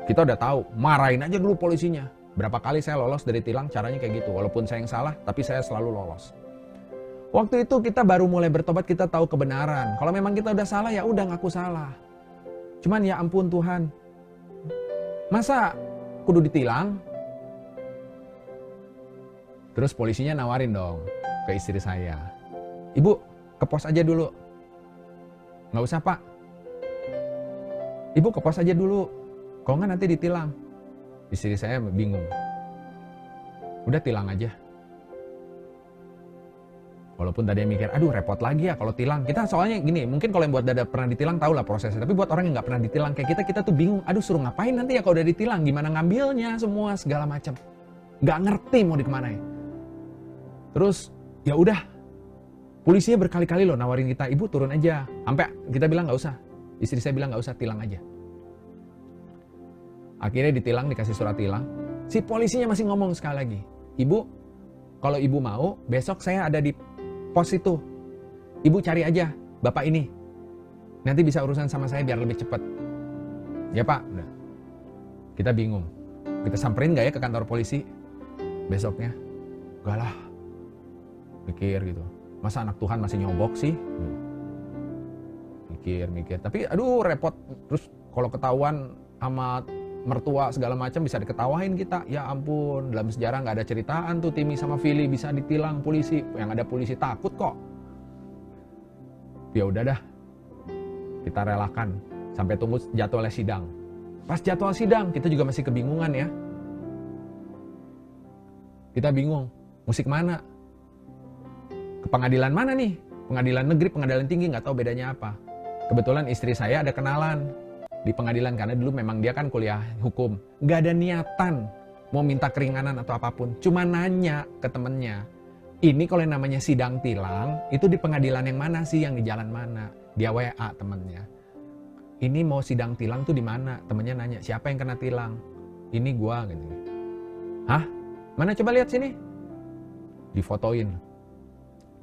D: kita udah tahu, marahin aja dulu polisinya. Berapa kali saya lolos dari tilang, caranya kayak gitu. Walaupun saya yang salah, tapi saya selalu lolos. Waktu itu kita baru mulai bertobat, kita tahu kebenaran. Kalau memang kita udah salah, ya udah ngaku salah. Cuman ya ampun Tuhan, masa kudu ditilang? Terus polisinya nawarin dong ke istri saya. Ibu, ke pos aja dulu. Nggak usah Pak. Ibu ke pos aja dulu. Kalau nggak nanti ditilang. Istri saya bingung. Udah tilang aja. Walaupun tadi mikir, aduh repot lagi ya kalau tilang. Kita soalnya gini, mungkin kalau yang buat dada pernah ditilang tahu lah prosesnya. Tapi buat orang yang nggak pernah ditilang kayak kita tuh bingung. Aduh suruh ngapain nanti ya kalau udah ditilang? Gimana ngambilnya semua segala macam. Nggak ngerti mau dikemanain. Terus ya udah, polisinya berkali-kali loh nawarin kita, ibu turun aja. Sampai kita bilang nggak usah. Istri saya bilang nggak usah, tilang aja. Akhirnya ditilang, dikasih surat tilang. Si polisinya masih ngomong sekali lagi, ibu, kalau ibu mau, besok saya ada di pos itu. Ibu cari aja bapak ini. Nanti bisa urusan sama saya biar lebih cepat. Ya Pak, udah. Kita bingung. Kita samperin nggak ya ke kantor polisi besoknya? Gak lah. Mikir gitu. Masa anak Tuhan masih nyobok sih? Mikir. Tapi aduh repot. Terus kalau ketahuan sama mertua segala macam bisa diketawain kita. Ya ampun, dalam sejarah nggak ada ceritaan tuh Timmy sama Philly bisa ditilang polisi. Yang ada polisi takut kok. Ya udah dah. Kita relakan sampai tunggu jadwalnya sidang. Pas jadwal sidang kita juga masih kebingungan ya. Kita bingung, musik mana? Ke pengadilan mana nih? Pengadilan negeri, pengadilan tinggi, nggak tahu bedanya apa. Kebetulan istri saya ada kenalan di pengadilan karena dulu memang dia kan kuliah hukum. Nggak ada niatan mau minta keringanan atau apapun. Cuma nanya ke temennya, ini kalau yang namanya sidang tilang, itu di pengadilan yang mana sih, yang di jalan mana? Dia WA temennya. Ini mau sidang tilang tuh di mana? Temennya nanya, siapa yang kena tilang? Ini gua gitu. Hah? Mana coba lihat sini? Difotoin.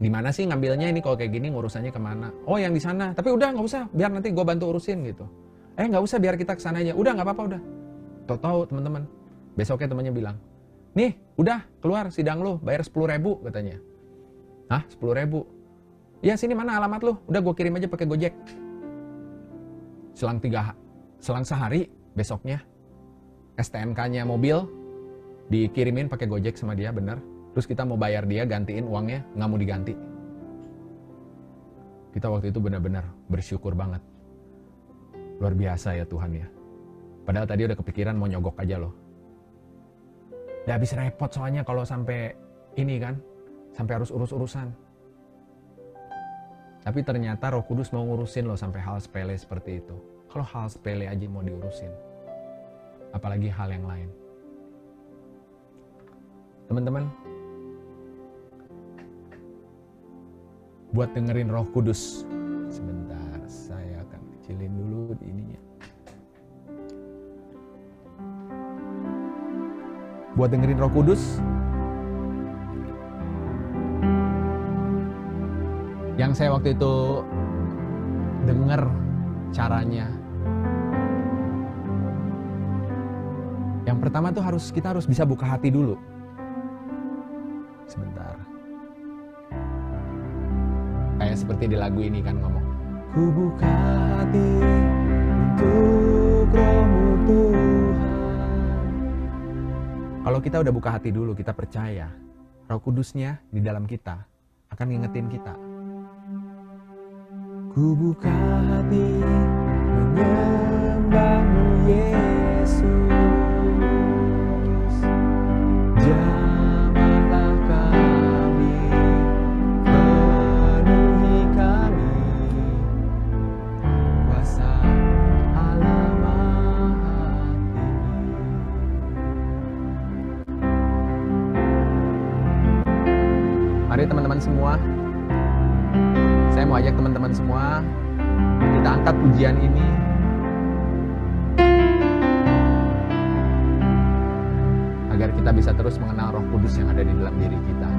D: Gimana sih ngambilnya ini kalau kayak gini, ngurusannya kemana? Oh yang di sana, tapi udah nggak usah, biar nanti gue bantu urusin gitu. Nggak usah, biar kita kesana aja. Udah nggak apa-apa udah. Tahu teman-teman, besoknya temannya bilang, nih udah keluar sidang lu, bayar 10.000 katanya. Hah 10.000? Ya sini mana alamat lu? Udah gue kirim aja pakai Gojek. Selang sehari besoknya STNK-nya mobil dikirimin pakai Gojek sama dia, bener. Terus kita mau bayar dia, gantiin uangnya, nggak mau diganti. Kita waktu itu benar-benar bersyukur banget. Luar biasa ya Tuhan ya. Padahal tadi udah kepikiran mau nyogok aja loh. Udah habis repot soalnya kalau sampai ini kan, sampai harus urus-urusan. Tapi ternyata Roh Kudus mau ngurusin loh sampai hal sepele seperti itu. Kalau hal sepele aja mau diurusin, apalagi hal yang lain. Teman-teman, buat dengerin Roh Kudus, sebentar saya akan kecilin dulu ininya. Buat dengerin Roh Kudus, yang saya waktu itu denger caranya. Yang pertama tuh kita harus bisa buka hati dulu. Sebentar. Kayak seperti di lagu ini kan ngomong, ku buka hati untuk Roh-Mu Tuhan. Kalau kita udah buka hati dulu, kita percaya Roh Kudusnya di dalam kita akan ngingetin kita. Ku buka hati menyembah-Mu Yesus, jamahlah kami, penuhi kami, kuasa Allah Maha Tinggi. Mari teman-teman semua, saya mau ajak teman-teman semua, kita angkat pujian ini. Agar kita bisa terus mengenal Roh Kudus yang ada di dalam diri kita.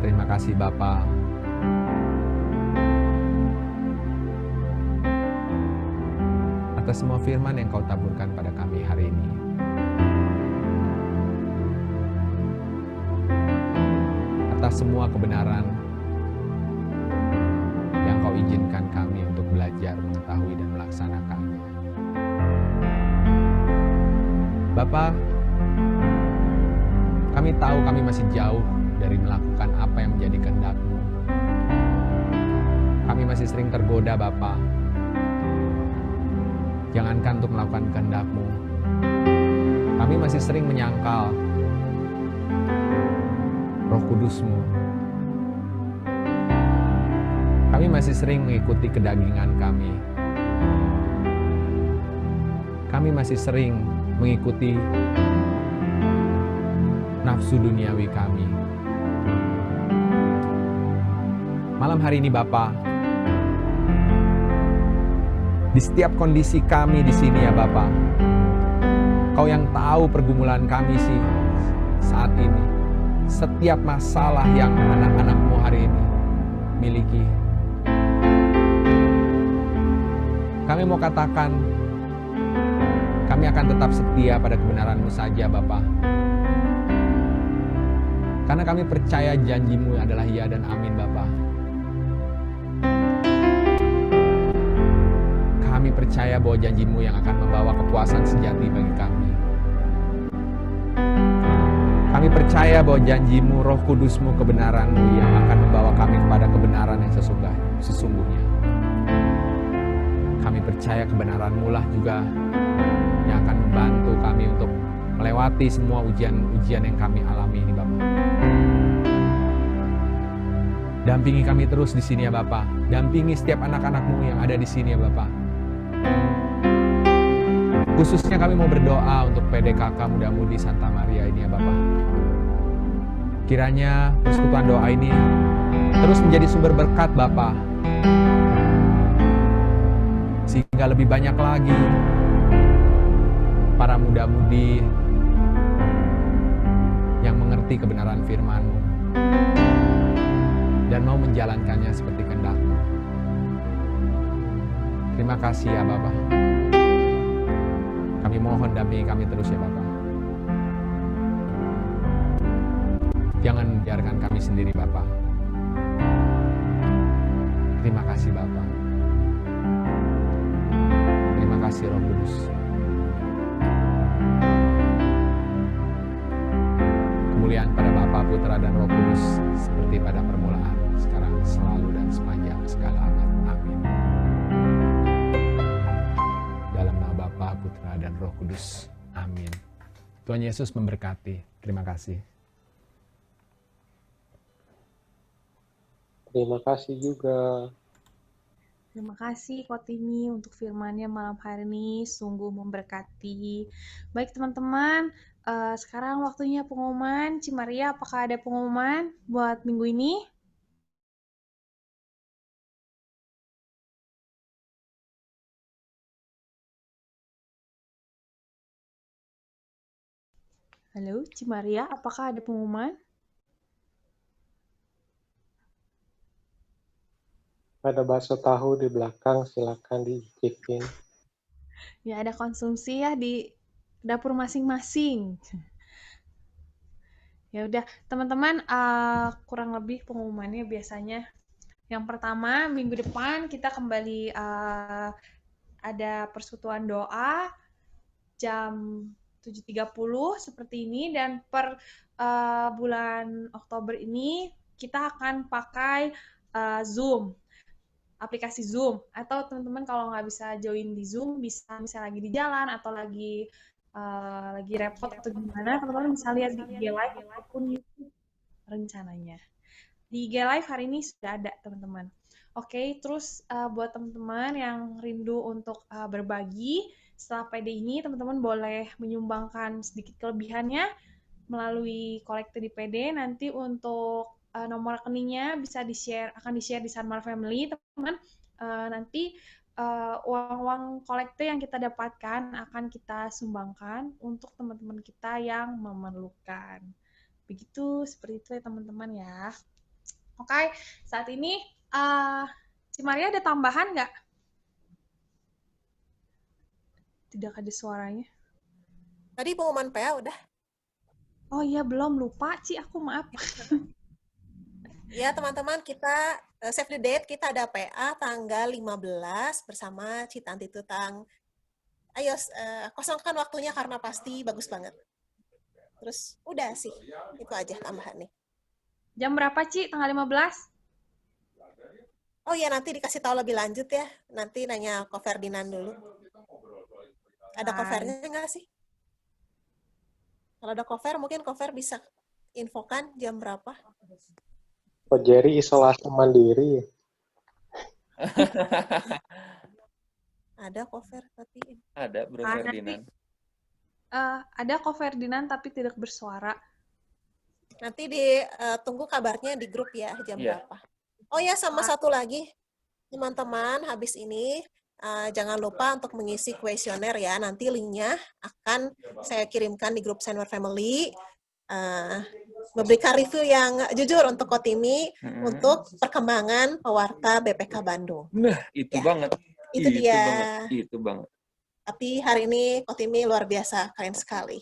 D: Terima kasih Bapa. Atas semua firman yang Kau taburkan pada kami hari ini. Atas semua kebenaran yang Kau izinkan kami untuk belajar, mengetahui, dan melaksanakannya. Bapa, kami tahu kami masih jauh dari melakukan apa yang menjadi kehendak-Mu. Kami masih sering tergoda, Bapa. Jangankan untuk melakukan kehendak-Mu, kami masih sering menyangkal Roh Kudus-Mu. Kami masih sering mengikuti kedagingan kami. Kami masih sering mengikuti nafsu duniawi kami. Malam hari ini Bapa, di setiap kondisi kami di sini ya Bapa, Kau yang tahu pergumulan kami sih saat ini. Setiap masalah yang anak-anak-Mu hari ini miliki. Kami mau katakan, kami akan tetap setia pada kebenaran-Mu saja Bapa. Karena kami percaya janji-Mu adalah ya dan amin Bapa. Kami percaya bahwa janji-Mu yang akan membawa kepuasan sejati bagi kami. Kami percaya bahwa janji-Mu, Roh Kudus-Mu, kebenaran-Mu yang akan membawa kami kepada kebenaran yang sesungguhnya. Kami percaya kebenaran-Mu lah juga yang akan membantu kami untuk melewati semua ujian-ujian yang kami alami ini Bapak. Dampingi kami terus di sini ya Bapak. Dampingi setiap anak-anak-Mu yang ada di sini ya Bapak. Khususnya kami mau berdoa untuk PDKK Muda Mudi Santa Maria ini ya Bapak. Kiranya persekutuan doa ini terus menjadi sumber berkat Bapak. Sehingga lebih banyak lagi para muda-mudi yang mengerti kebenaran firman-Mu dan mau menjalankannya seperti kehendak-Mu. Terima kasih ya Bapak. Kami mohon dampingi kami terus ya Bapak. Jangan biarkan kami sendiri Bapak. Terima kasih Bapak. Terima kasih Roh Kudus. Kemuliaan pada Bapa, Putra, dan Roh Kudus seperti pada permulaan, sekarang, selalu, dan sepanjang segala abad. Amin. Dalam nama Bapa, Putra, dan Roh Kudus. Amin. Tuhan Yesus memberkati. Terima kasih.
N: Terima kasih juga.
A: Terima kasih Kotini untuk firman-Nya malam hari ini, sungguh memberkati. Baik teman-teman, sekarang waktunya pengumuman. Cimaria, apakah ada pengumuman buat minggu ini? Halo, Cimaria, apakah ada pengumuman?
N: Ada bakso tahu di belakang, silakan dicicipin.
A: Ya, ada konsumsi ya di dapur masing-masing. Ya udah, teman-teman, kurang lebih pengumumannya biasanya. Yang pertama, minggu depan kita kembali ada persekutuan doa jam 7.30 seperti ini, dan per bulan Oktober ini kita akan pakai Zoom, aplikasi Zoom. Atau teman-teman kalau nggak bisa join di Zoom, bisa misalnya lagi di jalan atau lagi repot atau gimana, teman-teman bisa lihat di IG Live ataupun YouTube rencananya. Di IG Live hari ini sudah ada, teman-teman. Oke, terus buat teman-teman yang rindu untuk berbagi, setelah PD ini, teman-teman boleh menyumbangkan sedikit kelebihannya melalui kolekte di PD. Nanti untuk nomor rekeningnya bisa akan di-share di Sanmar Family, teman-teman. Nanti uang-uang kolekte yang kita dapatkan akan kita sumbangkan untuk teman-teman kita yang memerlukan. Begitu, seperti itu ya teman-teman ya. Oke, saat ini Cimaria ada tambahan nggak? Tidak ada suaranya.
L: Tadi pengumuman PA udah.
A: Oh iya, belum, lupa Ci, aku maaf.
L: Ya teman-teman, kita save the date, kita ada PA tanggal 15 bersama Citanti Tutang. Ayo kosongkan waktunya karena pasti bagus banget. Terus udah sih, itu aja tambahan nih.
A: Jam berapa Ci? Tanggal 15?
L: Oh iya, nanti dikasih tahu lebih lanjut ya. Nanti nanya Ko Ferdinand dulu. Ada covernya nggak sih? Kalau ada cover, mungkin cover bisa infokan jam berapa.
N: Kok Jerry isolasi mandiri?
L: Ada cover tapi.
E: Ada Bro Ferdinand.
A: Ada Ko Ferdinand tapi tidak bersuara.
L: Nanti ditunggu kabarnya di grup ya jam berapa. Oh ya, sama satu lagi teman-teman, habis ini jangan lupa untuk mengisi kuesioner ya. Nanti linknya akan saya kirimkan di grup Sanmar Family. Memberikan review yang jujur untuk Kotimi untuk perkembangan pewarta BPK Bandung.
E: Nah, itu banget.
L: Itu dia.
E: Itu banget.
L: Tapi hari ini Kotimi luar biasa, keren sekali.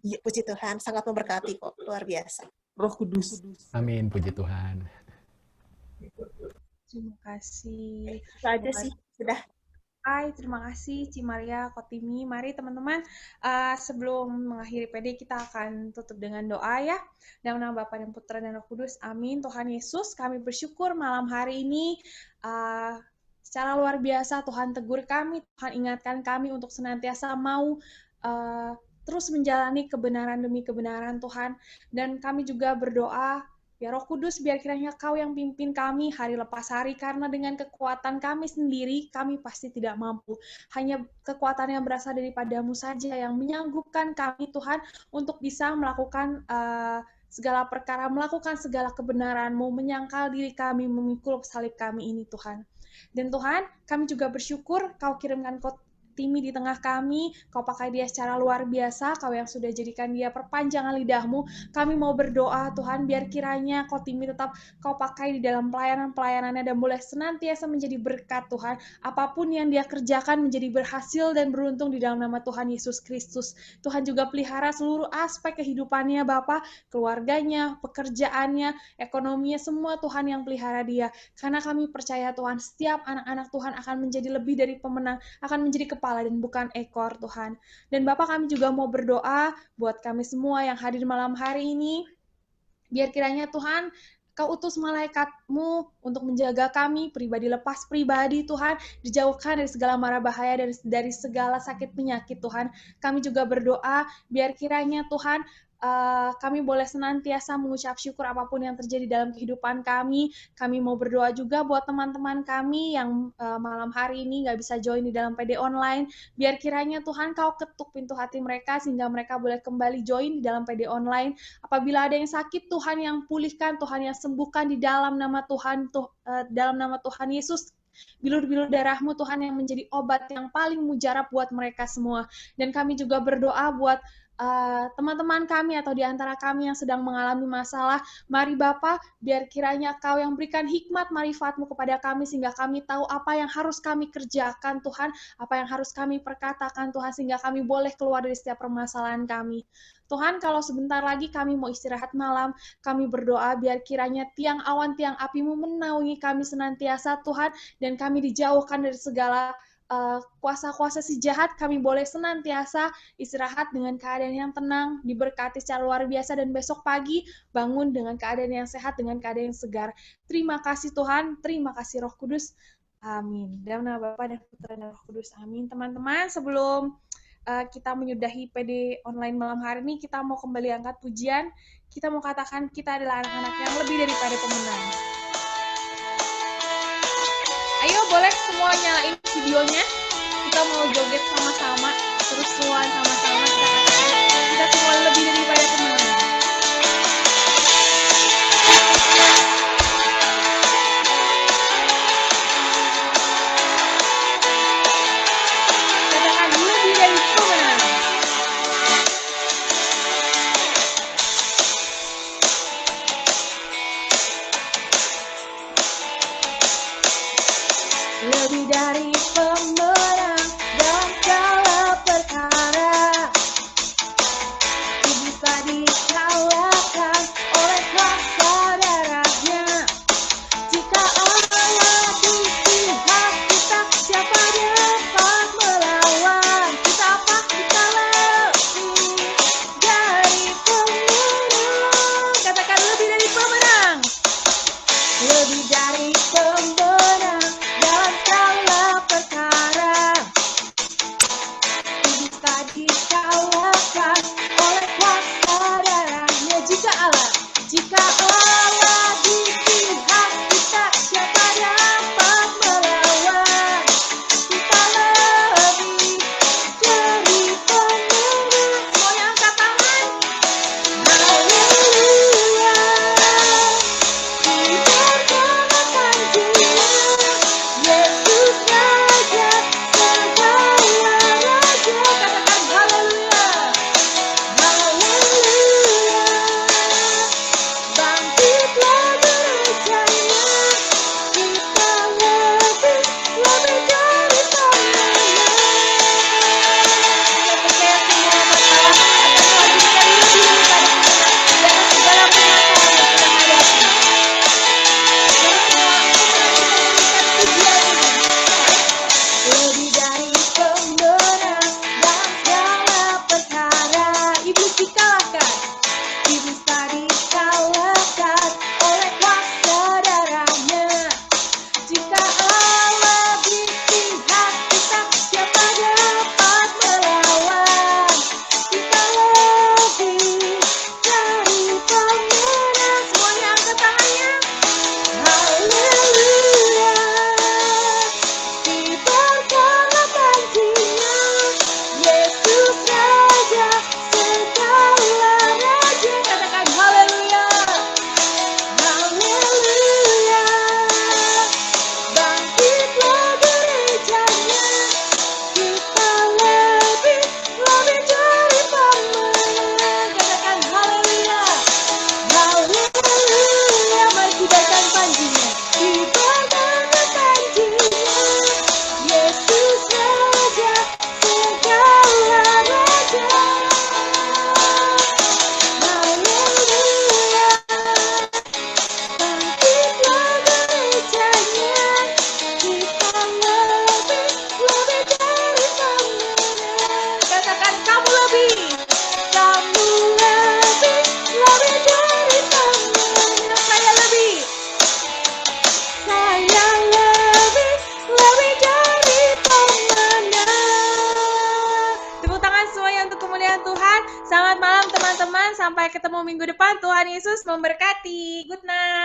L: Puji Tuhan, sangat memberkati kok, luar biasa.
E: Roh Kudus.
D: Amin, puji Tuhan.
A: Terima kasih.
L: Itu aja sih, sudah.
A: Hai, terima kasih Cimaria, Kotimi. Mari teman-teman, sebelum mengakhiri PD kita akan tutup dengan doa ya. Dalam nama Bapa dan Putra dan Roh Kudus, amin. Tuhan Yesus, kami bersyukur malam hari ini secara luar biasa Tuhan tegur kami, Tuhan ingatkan kami untuk senantiasa mau terus menjalani kebenaran demi kebenaran Tuhan. Dan kami juga berdoa, ya Roh Kudus, biar kiranya Kau yang pimpin kami hari lepas hari, karena dengan kekuatan kami sendiri, kami pasti tidak mampu. Hanya kekuatan yang berasal daripada-Mu saja yang menyanggupkan kami, Tuhan, untuk bisa melakukan segala perkara, melakukan segala kebenaran-Mu, menyangkal diri kami, memikul salib kami ini, Tuhan. Dan Tuhan, kami juga bersyukur Kau kirimkan Timi di tengah kami, Kau pakai dia secara luar biasa, Kau yang sudah jadikan dia perpanjangan lidahmu. Kami mau berdoa Tuhan, biar kiranya Timi tetap Kau pakai di dalam pelayanan-pelayanannya dan boleh senantiasa menjadi berkat Tuhan. Apapun yang dia kerjakan menjadi berhasil dan beruntung di dalam nama Tuhan Yesus Kristus. Tuhan juga pelihara seluruh aspek kehidupannya Bapa, keluarganya, pekerjaannya, ekonominya, semua Tuhan yang pelihara dia. Karena kami percaya Tuhan, setiap anak-anak Tuhan akan menjadi lebih dari pemenang, akan menjadi kepala dan bukan ekor Tuhan. Dan Bapak, kami juga mau berdoa buat kami semua yang hadir malam hari ini, biar kiranya Tuhan Kau utus malaikat-Mu untuk menjaga kami, pribadi lepas pribadi Tuhan, dijauhkan dari segala mara bahaya, dari segala sakit penyakit Tuhan. Kami juga berdoa biar kiranya Tuhan kami boleh senantiasa mengucap syukur apapun yang terjadi dalam kehidupan kami. Kami mau berdoa juga buat teman-teman kami yang malam hari ini nggak bisa join di dalam PD online. Biar kiranya Tuhan Kau ketuk pintu hati mereka sehingga mereka boleh kembali join di dalam PD online. Apabila ada yang sakit, Tuhan yang pulihkan, Tuhan yang sembuhkan di dalam nama Tuhan, dalam nama Tuhan Yesus. Bilur-bilur darah-Mu Tuhan yang menjadi obat yang paling mujarab buat mereka semua. Dan kami juga berdoa buat teman-teman kami atau di antara kami yang sedang mengalami masalah. Mari Bapa, biar kiranya Kau yang berikan hikmat marifat-Mu kepada kami sehingga kami tahu apa yang harus kami kerjakan Tuhan, apa yang harus kami perkatakan Tuhan, sehingga kami boleh keluar dari setiap permasalahan kami. Tuhan, kalau sebentar lagi kami mau istirahat malam, kami berdoa biar kiranya tiang awan, tiang api-Mu menaungi kami senantiasa Tuhan, dan kami dijauhkan dari segala kuasa-kuasa si jahat, kami boleh senantiasa istirahat dengan keadaan yang tenang, diberkati secara luar biasa, dan besok pagi bangun dengan keadaan yang sehat, dengan keadaan yang segar. Terima kasih Tuhan, terima kasih Roh Kudus. Amin. Dalam nama Bapa dan Putra dan Roh Kudus. Amin. Teman-teman, sebelum kita menyudahi PD online malam hari ini, kita mau kembali angkat pujian. Kita mau katakan kita adalah anak-anak yang lebih daripada pemenang. Ayo, boleh semua nyalain videonya. Kita mau joget sama-sama, terus semua sama-sama kita katakan kita semua lebih daripada pemenang. Katakan lebih dari pemenang. Lebih dari pemenang dalam segala perkara, bisa dikalahkan oleh kuasa darahnya. Jika Allah di pihak kita, siapa dapat melawan? Kita apa? Kita lebih dari pemenang. Katakan lebih dari pemenang. Lebih dari pemenang dalam segala perkara, bisa dikalahkan oleh kuasa darahnya. Jika Allah di pihak kita, siapa dapat melawan? Kita lebih dari pemenang. Semuanya angkat tangan. Haleluya. Diberkatakan Dia, Yesus Raja segala raja. Katakan haleluya. Haleluya. Bangkitlah gerejanya, kita lebih dari pemenang. Saya percaya semua masalah akan Tuhan jadikan lebih daripada pemenang di atas segala permasalahan yang sedang hadapi. Lebih dari pemenang dalam segala perkara, iblis dikalahkan, iblis tak dikalahkan oleh kuasa darahnya. Jika Allah di pihak kita, siapa dapat melawan? Kita lebih dari pemenang. Semuanya angkat tangannya. Haleluya. Diberkatakan Dia, Yesus Raja segala raja. Katakan haleluya. Haleluya. Bangkitlah gerejanya, kita lebih dari pemenang. Katakan haleluya. Haleluya. Mari kibarkan panjinya. Diberkatakan Dia, Yesus Raja segala raja. Haleluya. Bangkitlah gerejanya, kita lebih dari pemenang. Katakan kamu lebih dari pemenang. Saya lebih dari pemenang. Tepuk tangan semuanya untuk kemuliaan Tuhan. Selamat malam teman-teman, sampai ketemu minggu depan. Tuhan Yesus memberkati. Good night.